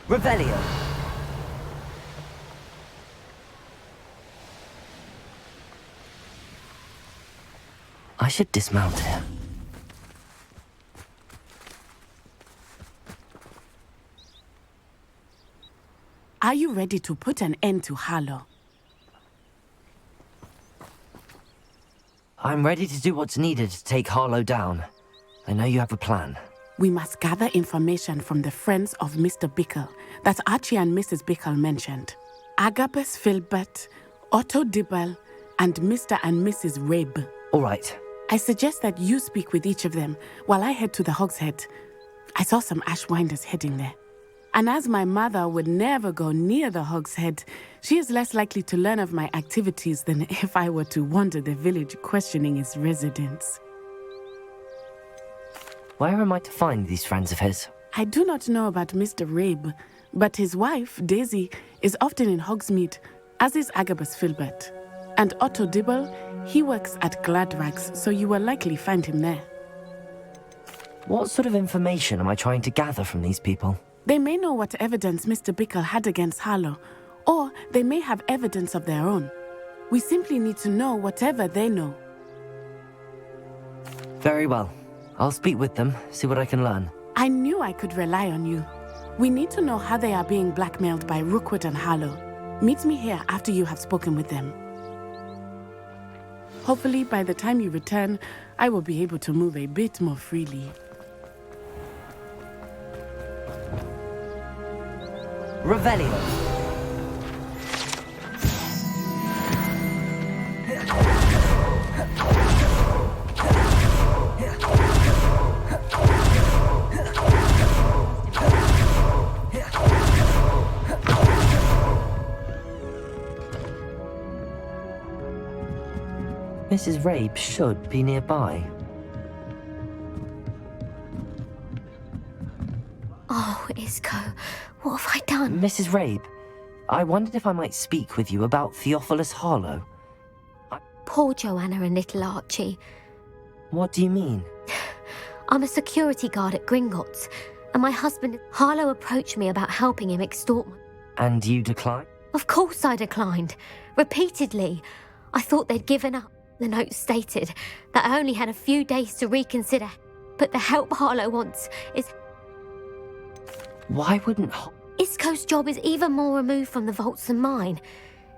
Revelio. I should dismount here. Are you ready to put an end to Harlow? I'm ready to do what's needed to take Harlow down. I know you have a plan. We must gather information from the friends of Mr. Bickle that Archie and Mrs. Bickle mentioned. Agabus Filbert, Otto Dibble, and Mr. and Mrs. Rabe. All right. I suggest that you speak with each of them while I head to the Hogshead. I saw some Ashwinders heading there. And as my mother would never go near the Hogshead, she is less likely to learn of my activities than if I were to wander the village questioning its residents. Where am I to find these friends of his? I do not know about Mr. Rabe, But his wife, Daisy, is often in Hogsmeade, as is Agabus Filbert. And Otto Dibble, he works at Gladrags, so you will likely find him there. What sort of information am I trying to gather from these people? They may know what evidence Mr. Bickle had against Harlow, or they may have evidence of their own. We simply need to know whatever they know. Very well. I'll speak with them, see what I can learn. I knew I could rely on you. We need to know how they are being blackmailed by Rookwood and Harlow. Meet me here after you have spoken with them. Hopefully, by the time you return, I will be able to move a bit more freely. Revelio. Mrs. Rabe should be nearby. Oh, Isco, what have I done? Mrs. Rabe, I wondered if I might speak with you about Theophilus Harlow. Poor Joanna and little Archie. What do you mean? I'm a security guard at Gringotts, and my husband, Harlow, approached me about helping him extort money. And you declined? Of course I declined. Repeatedly. I thought they'd given up. The note stated that I only had a few days to reconsider, but the help Harlow wants is... Why wouldn't... Isco's job is even more removed from the vaults than mine.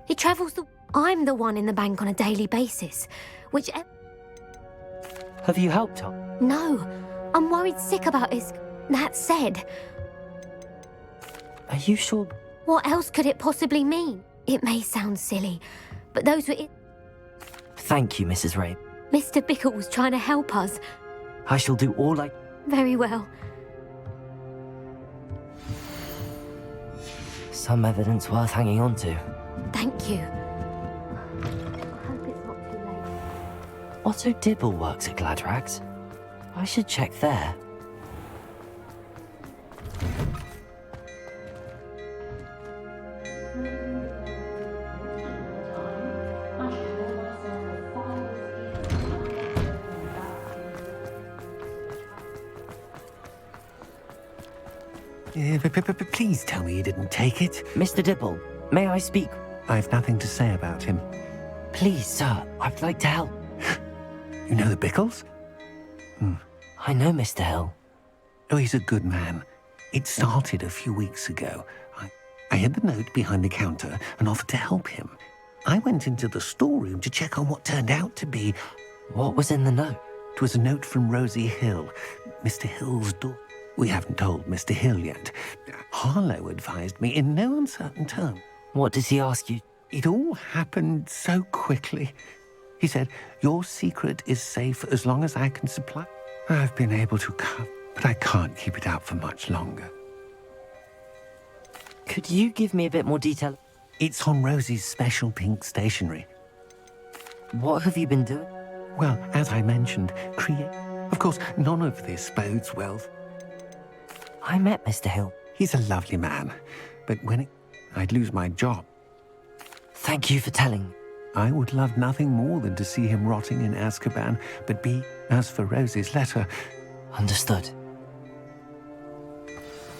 He travels the... I'm the one in the bank on a daily basis, which... Have you helped her? No, I'm worried sick about Isco. That said... Are you sure? What else could it possibly mean? It may sound silly, but those were... Thank you, Mrs. Rabe. Mr. Bickle was trying to help us. I shall do all I... Very well. Some evidence worth hanging on to. Thank you. I hope it's not too late. Otto Dibble works at Gladrags. I should check there. Please tell me you didn't take it. Mr. Dibble, may I speak? I've nothing to say about him. Please, sir, I'd like to help. You know the Bickles? I know Mr. Hill. Oh, he's a good man. It started a few weeks ago. I hid the note behind the counter and offered to help him. I went into the storeroom to check on what turned out to be... What was in the note? It was a note from Rosie Hill, Mr. Hill's daughter. We haven't told Mr. Hill yet. Harlow advised me in no uncertain terms. What does he ask you? It all happened so quickly. He said, your secret is safe as long as I can supply. I've been able to cover, but I can't keep it out for much longer. Could you give me a bit more detail? It's on Rosie's special pink stationery. What have you been doing? Well, as I mentioned, Of course, none of this bodes well. I met Mr. Hill. He's a lovely man, but I'd lose my job. Thank you for telling. I would love nothing more than to see him rotting in Azkaban, but as for Rosie's letter... Understood.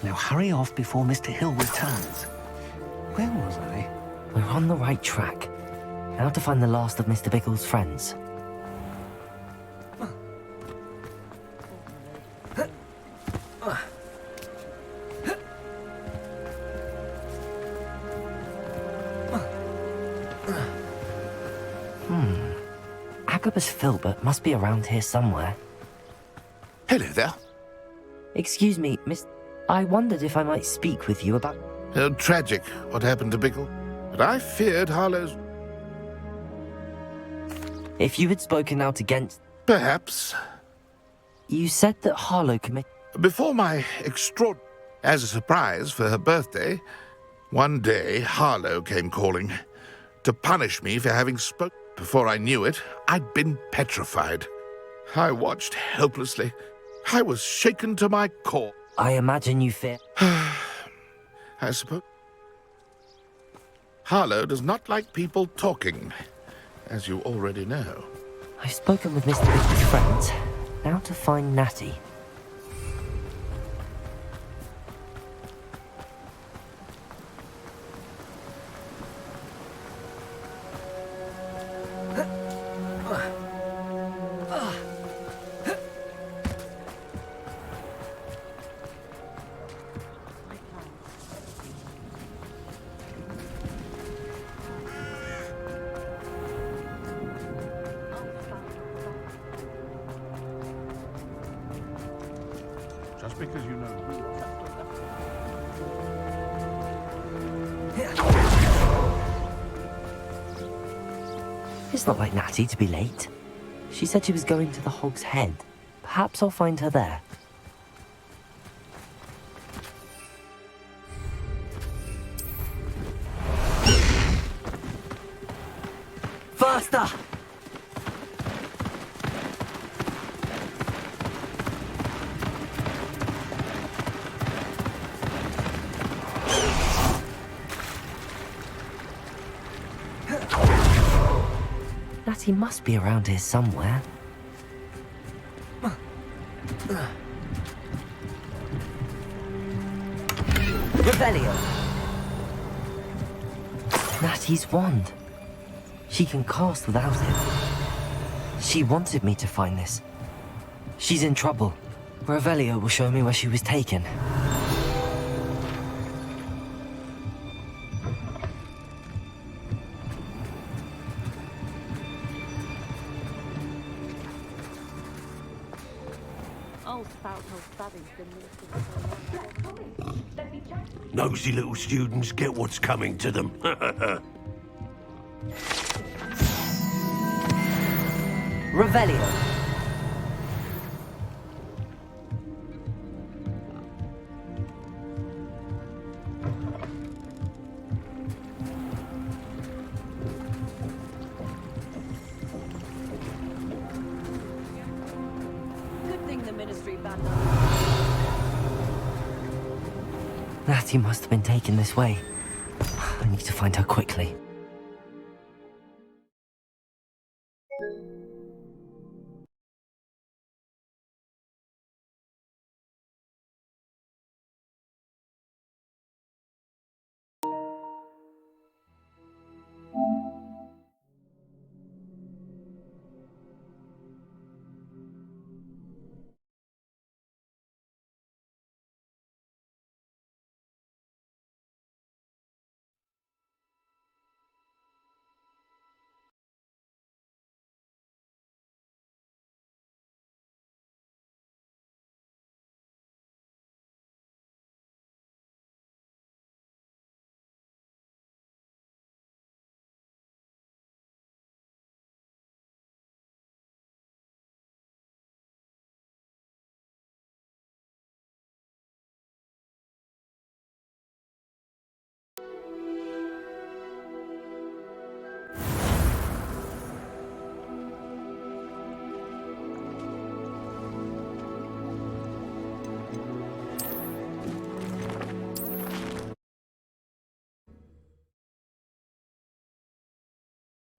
Now hurry off before Mr. Hill returns. Where was I? We're on the right track. Now to find the last of Mr. Bickle's friends. Agabus Filbert must be around here somewhere. Hello there. Excuse me, Miss... I wondered if I might speak with you about... Tragic, what happened to Bickle. But I feared Harlow's... If you had spoken out against... Perhaps. You said that Harlow committed... Before my as a surprise for her birthday, one day Harlow came calling to punish me for having spoken. Before I knew it, I'd been petrified. I watched helplessly. I was shaken to my core. I imagine you fear... I suppose. Harlow does not like people talking, as you already know. I've spoken with Mr. Bickle's friends. Now to find Natty. Just because you know who. It's not like Natty to be late. She said she was going to the Hog's Head. Perhaps I'll find her there. Faster! Natty must be around here somewhere. Revelio! Natty's wand. She can cast without it. She wanted me to find this. She's in trouble. Revelio will show me where she was taken. Nosy little students get what's coming to them. Revelio! Good thing the Ministry banned Natty must have been taken this way. I need to find her quickly.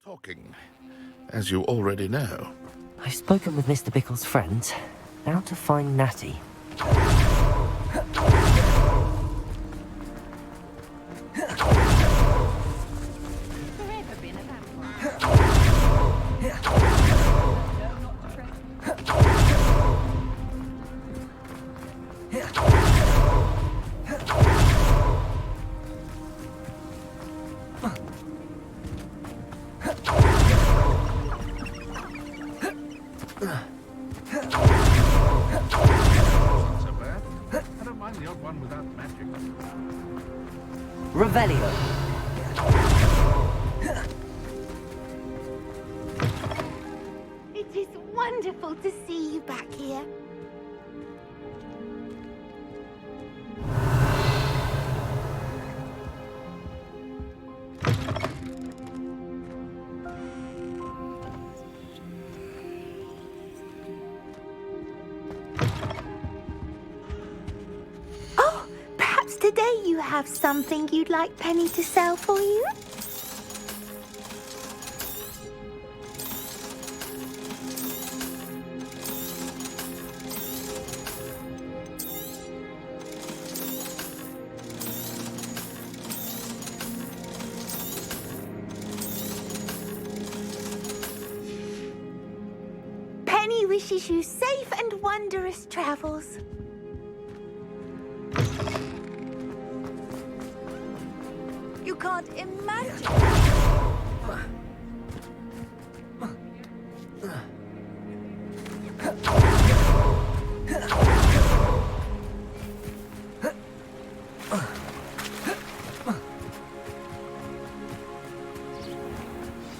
Talking, as you already know. I've spoken with Mr. Bickle's friends. Now to find Natty. Revelio. It is wonderful to see you back here. Oh, perhaps Today you have something you'd like Penny to sell for you? Penny wishes you safe and wondrous travels. You can't imagine.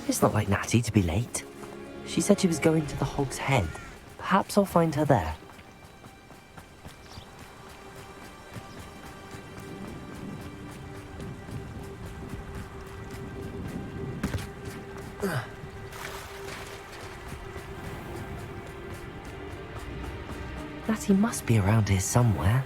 It's not like Natty to be late. She said she was going to the Hog's Head. Perhaps I'll find her there. Natty must be around here somewhere.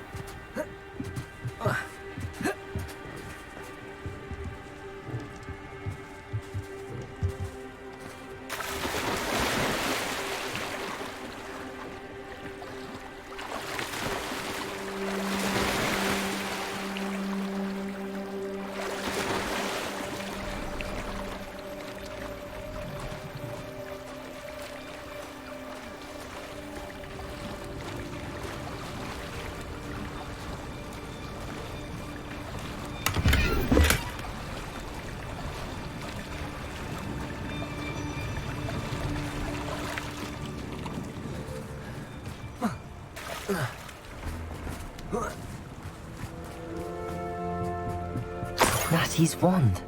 Natty's wand.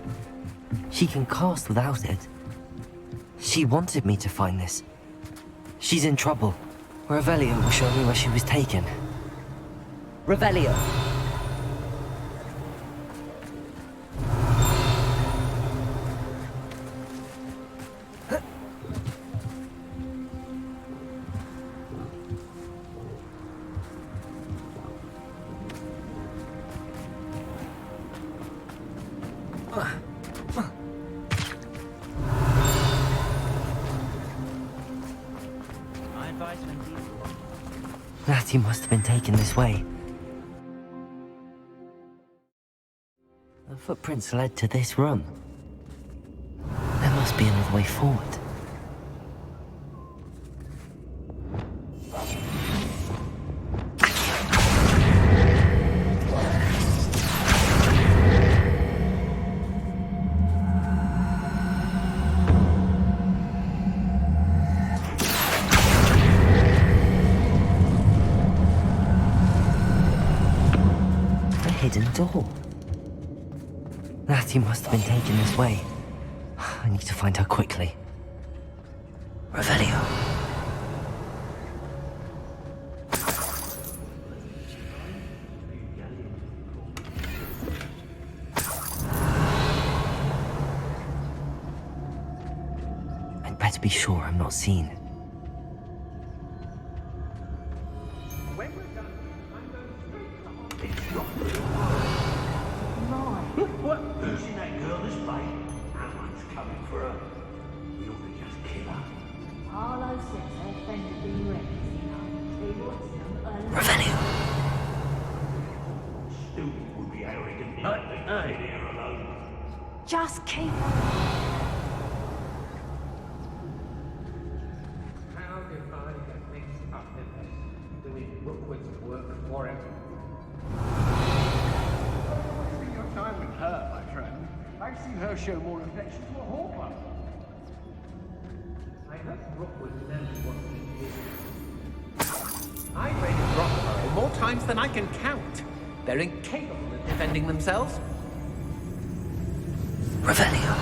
She can cast without it. She wanted me to find this. She's in trouble. Revelio will show me where she was taken. Revelio! Natty must have been taken this way. The footprints led to this room. There must be another way forward. Hidden door. Natty must have been taken this way. I need to find her quickly. Revelio. I'd better be sure I'm not seen. What? You seen that girl this way? Someone's coming for her. We ought to just kill her. Harlow says her friend has been raised, you know. They want some alone. Revelio. Stupid would be arrogant enough to leave her alone. Just keep on. How did I get mixed up in this? Doing Rookwood's work for him? Wasting your time with her, my friend. I've seen her show more affection to a hawker. I hope Rookwood knows what he did. I raided Rockborough more times than I can count. They're incapable of defending themselves. Revelio.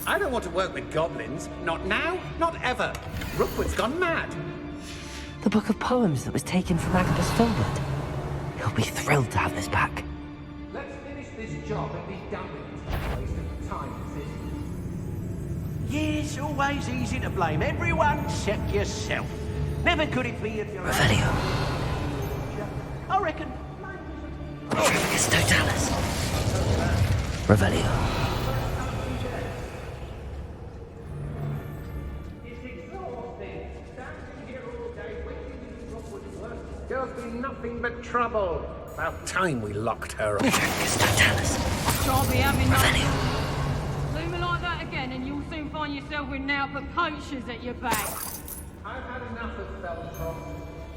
I don't want to work with goblins. Not now, not ever. Rookwood's gone mad. The book of poems that was taken from Agnes Filbert. He'll be thrilled to have this back. Let's finish this job and be done with it. Waste of time, this is. Yes, always easy to blame everyone except yourself. Never could it be if you're... Revelio. I reckon. It's Totalis. Revelio. Girl's been nothing but trouble. About time we locked her up. It's Totalis. Shan't be having Revelio. Leave me like that again and you'll soon find yourself with Naupa poachers at your back. I've had enough of Beltron,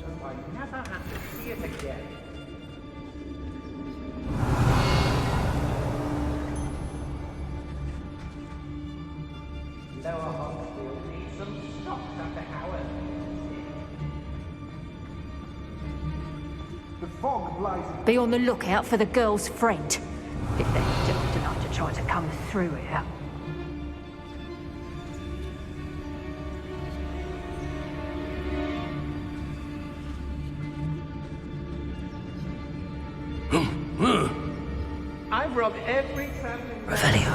so I never have to see it again. Lower Hogsfield needs some stocks after Howard. The fog lies... Be on the lookout for the girl's friend. If they're daft enough to try to come through here. I've robbed every traveling... Revelio.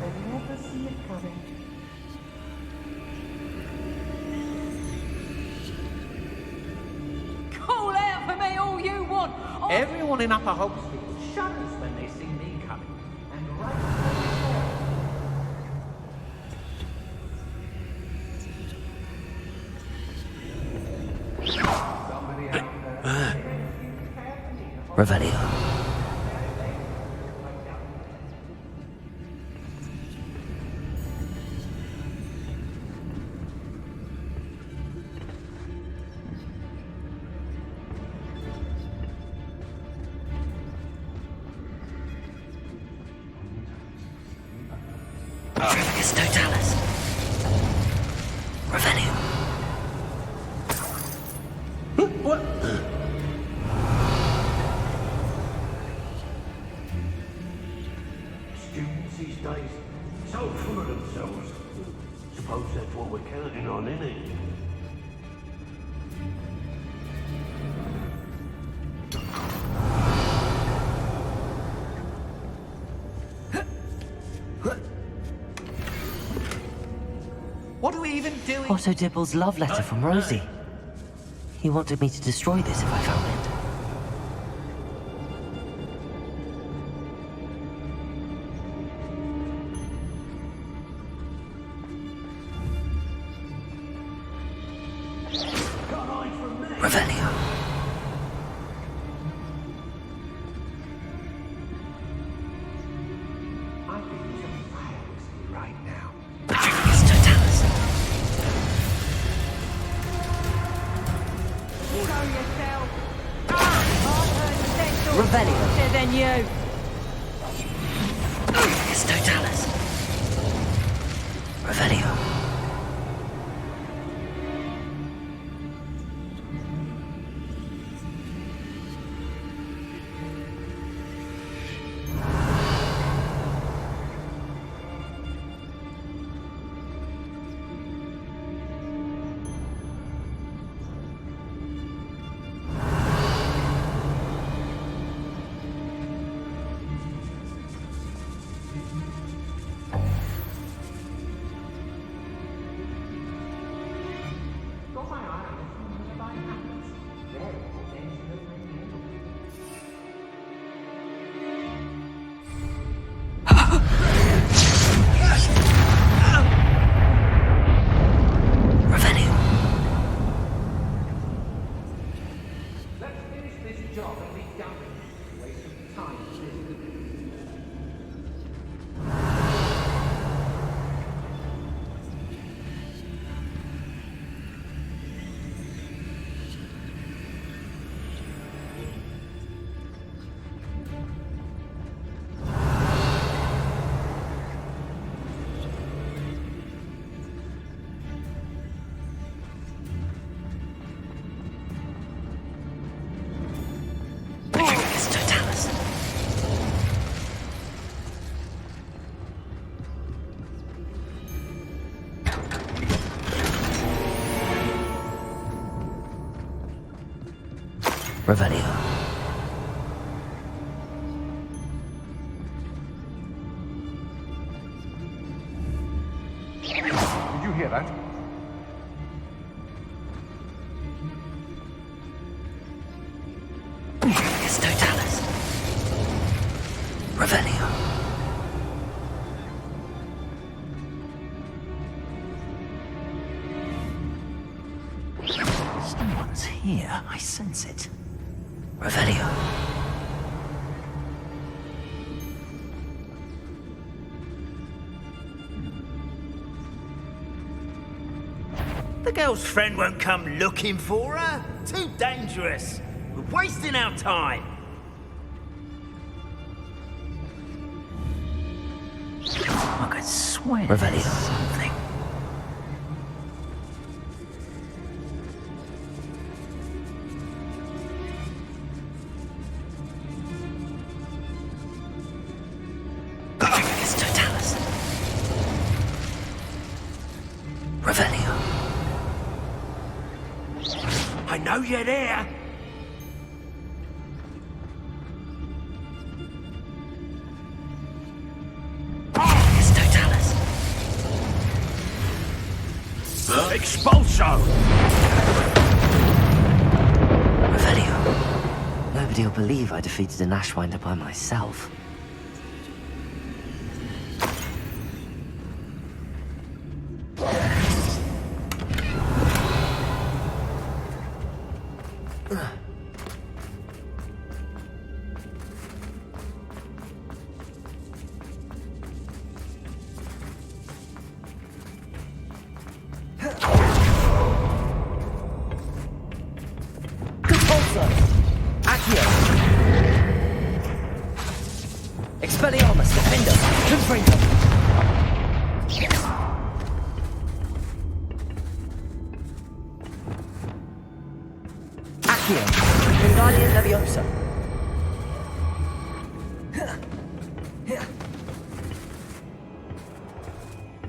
And never see it coming. Call out for me all you want. Everyone in Upper Hogsfield shudders when they see me coming. And right somebody out there... Revelio. It's Totalis. Revelio. What? Students these days, so full of themselves. Suppose that's what we're counting on, innit? What are we even doing? Otto Dibble's love letter from Rosie. He wanted me to destroy this if I found it. Revelio. I could use a fire whiskey right now. It's Totalis. Show yourself. I've heard sense Revelio. better than you. It's Totalis. Revelio. Revelio. you hear that? It's Totalis. Revelio. Someone's here. I sense it. Revelio. The girl's friend won't come looking for her. Too dangerous. We're wasting our time. I could swear Revelio. there's something. I think it's Totalis. Revelio. I know you're there. It's Totalis. Expulso! Revelio. Nobody will believe I defeated an Ashwinder by myself. Expelliarmus, Defender, Confringo. Accio, Wingardium Leviosa.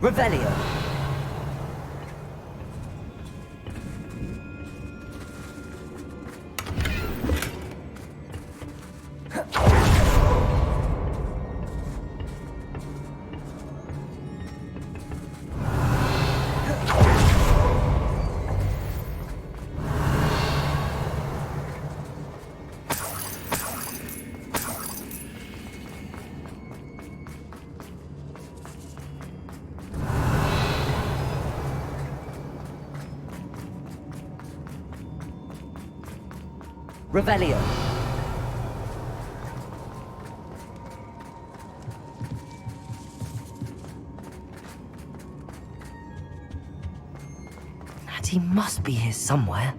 Revelio. Revelio. Natty must be here somewhere.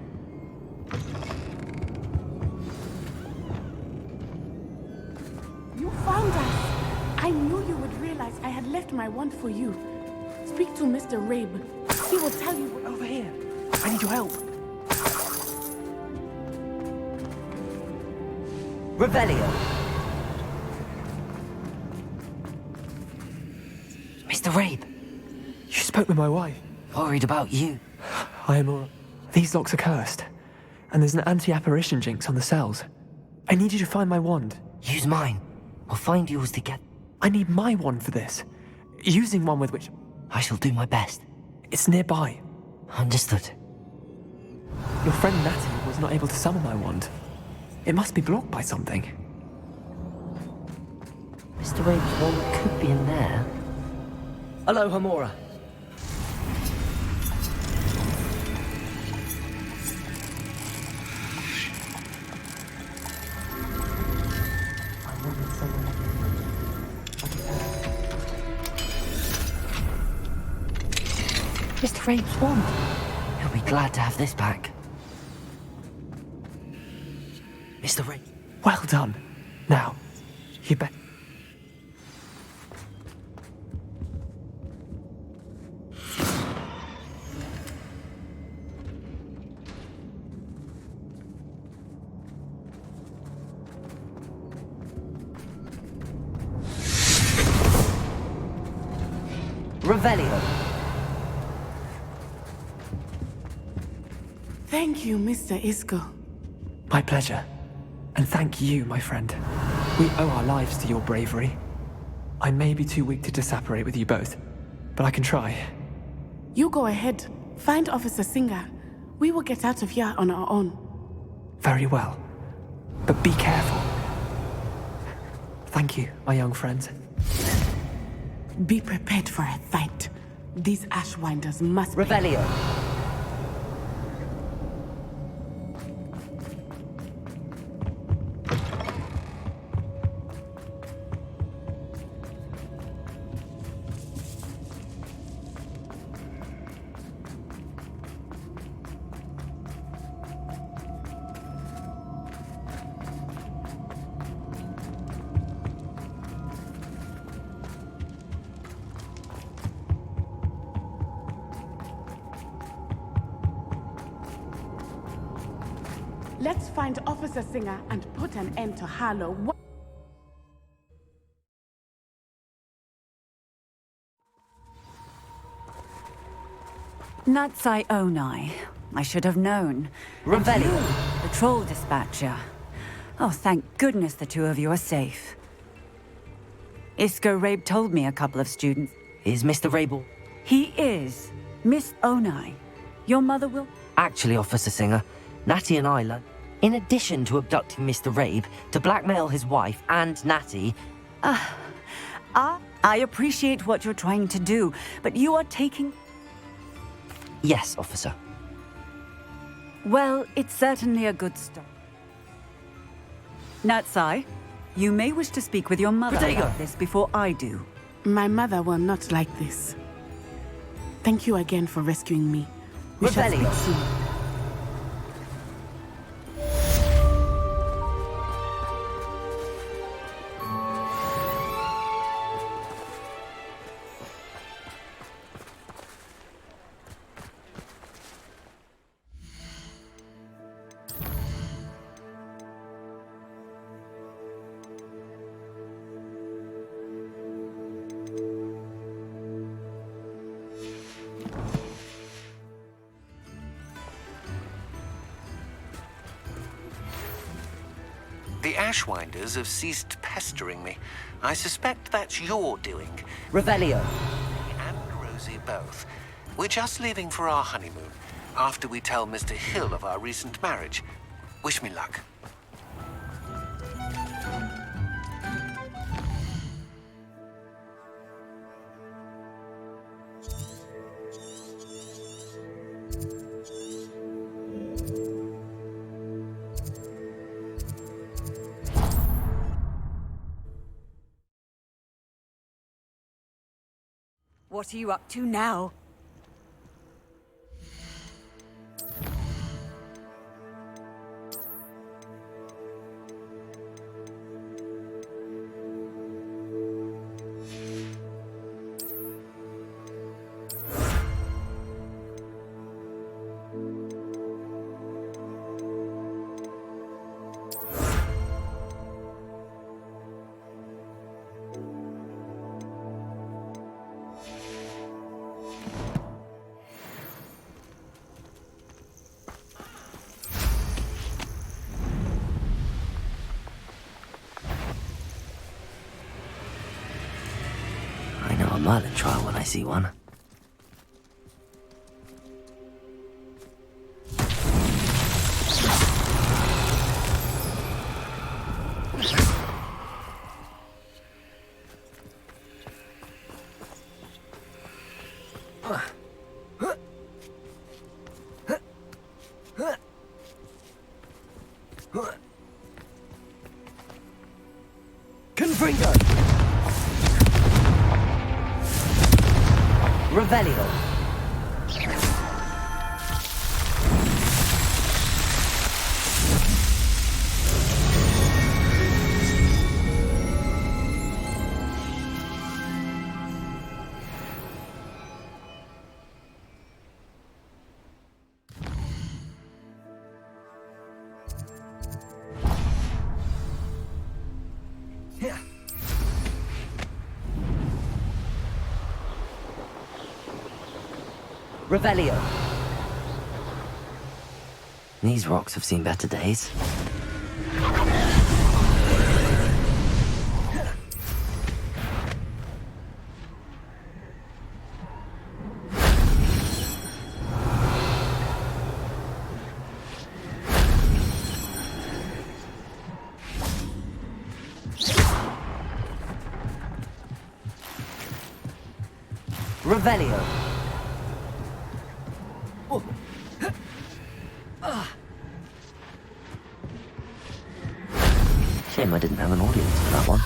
You found us. I knew you would realize I had left my wand for you. Speak to Mr. Rabe. He will tell you. Over here. I need your help. Revelio. Mr. Rabe. You spoke with my wife. Worried about you. I am all... These locks are cursed. And there's an anti-apparition jinx on the cells. I need you to find my wand. Use mine. We'll find yours together. I need my wand for this. Using one with which... I shall do my best. It's nearby. Understood. Your friend Natty was not able to summon my wand. It must be blocked by something. Mr. Rabe's wand could be in there. Hello, Hamora. Mr. Rabe's wand. He'll be glad to have this back. Mr. Rabe. Well done. Now, you bet. Revelio. Thank you, Mr. Isco. My pleasure. And thank you, my friend. We owe our lives to your bravery. I may be too weak to disapparate with you both, but I can try. You go ahead. Find Officer Singer. We will get out of here on our own. Very well. But be careful. Thank you, my young friends. Be prepared for a fight. These Ashwinders must Revelio. Let's find Officer Singer and put an end to Harlow. Natsai Onai. I should have known. Revelio. And you, the troll dispatcher. Oh, thank goodness the two of you are safe. Isco Rabe told me a couple of students. Is Mr. Rabel? He is. Miss Onai. Your mother will... Actually, Officer Singer, Natty and I learned, in addition to abducting Mr. Rabe, to blackmail his wife and Natty... I appreciate what you're trying to do, but you are taking... Yes, officer. Well, it's certainly a good start. Natsai, you may wish to speak with your mother about this before I do. My mother will not like this. Thank you again for rescuing me. We shall speak soon. The Ashwinders have ceased pestering me. I suspect that's your doing. Revelio. And Rosie both. We're just leaving for our honeymoon, after we tell Mr. Hill of our recent marriage. Wish me luck. What are you up to now? I know a Merlin trial when I see one. Confringo! Revelio. Revelio. These rocks have seen better days. Revelio. Shame I didn't have an audience for that one.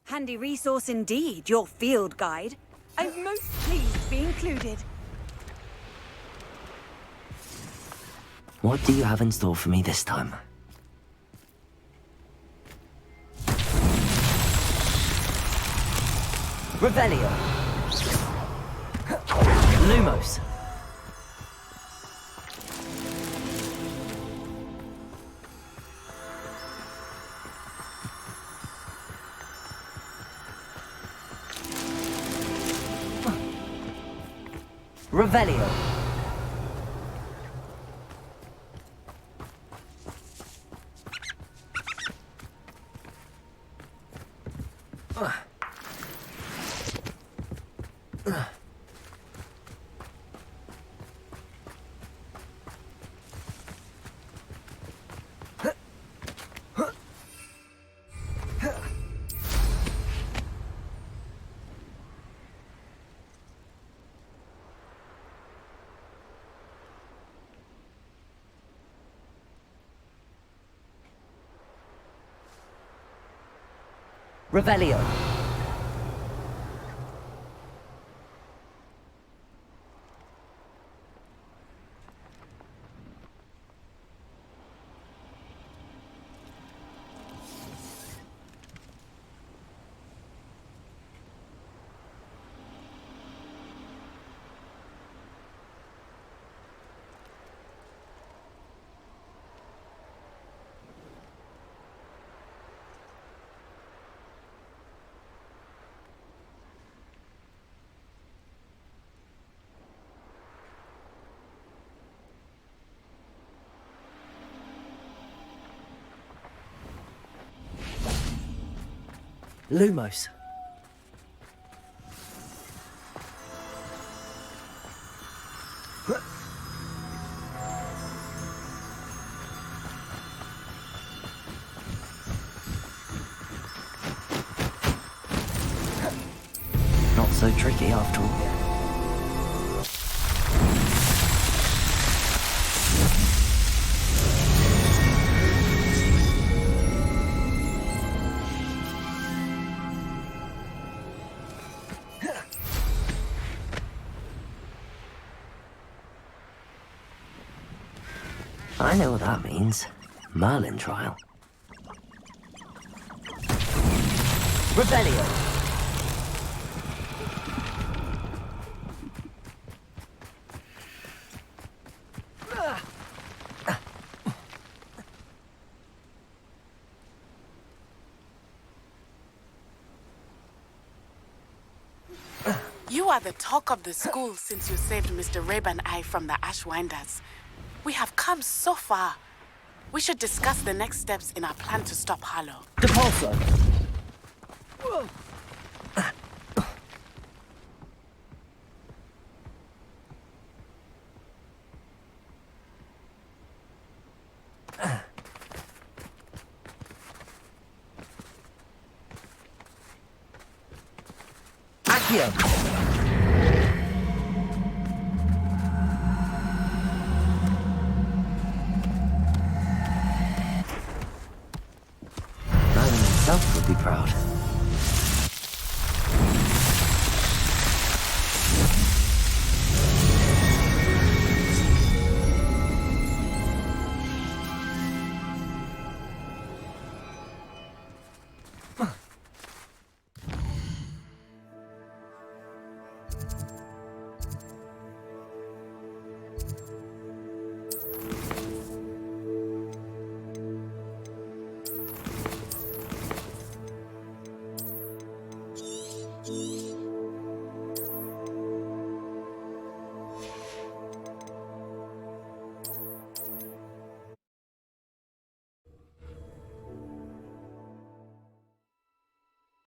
Handy resource indeed, your field guide. I'm most pleased to be included. What do you have in store for me this time? Revelio. Lumos. Revelio. Revelio. Lumos. Not so tricky after all. I know what that means. Merlin trial. Revelio. You are the talk of the school since you saved Mr. Rabe and I from the Ashwinders. We have come so far. We should discuss the next steps in our plan to stop Harlow. Depulso. Accio. Merlin himself would be proud.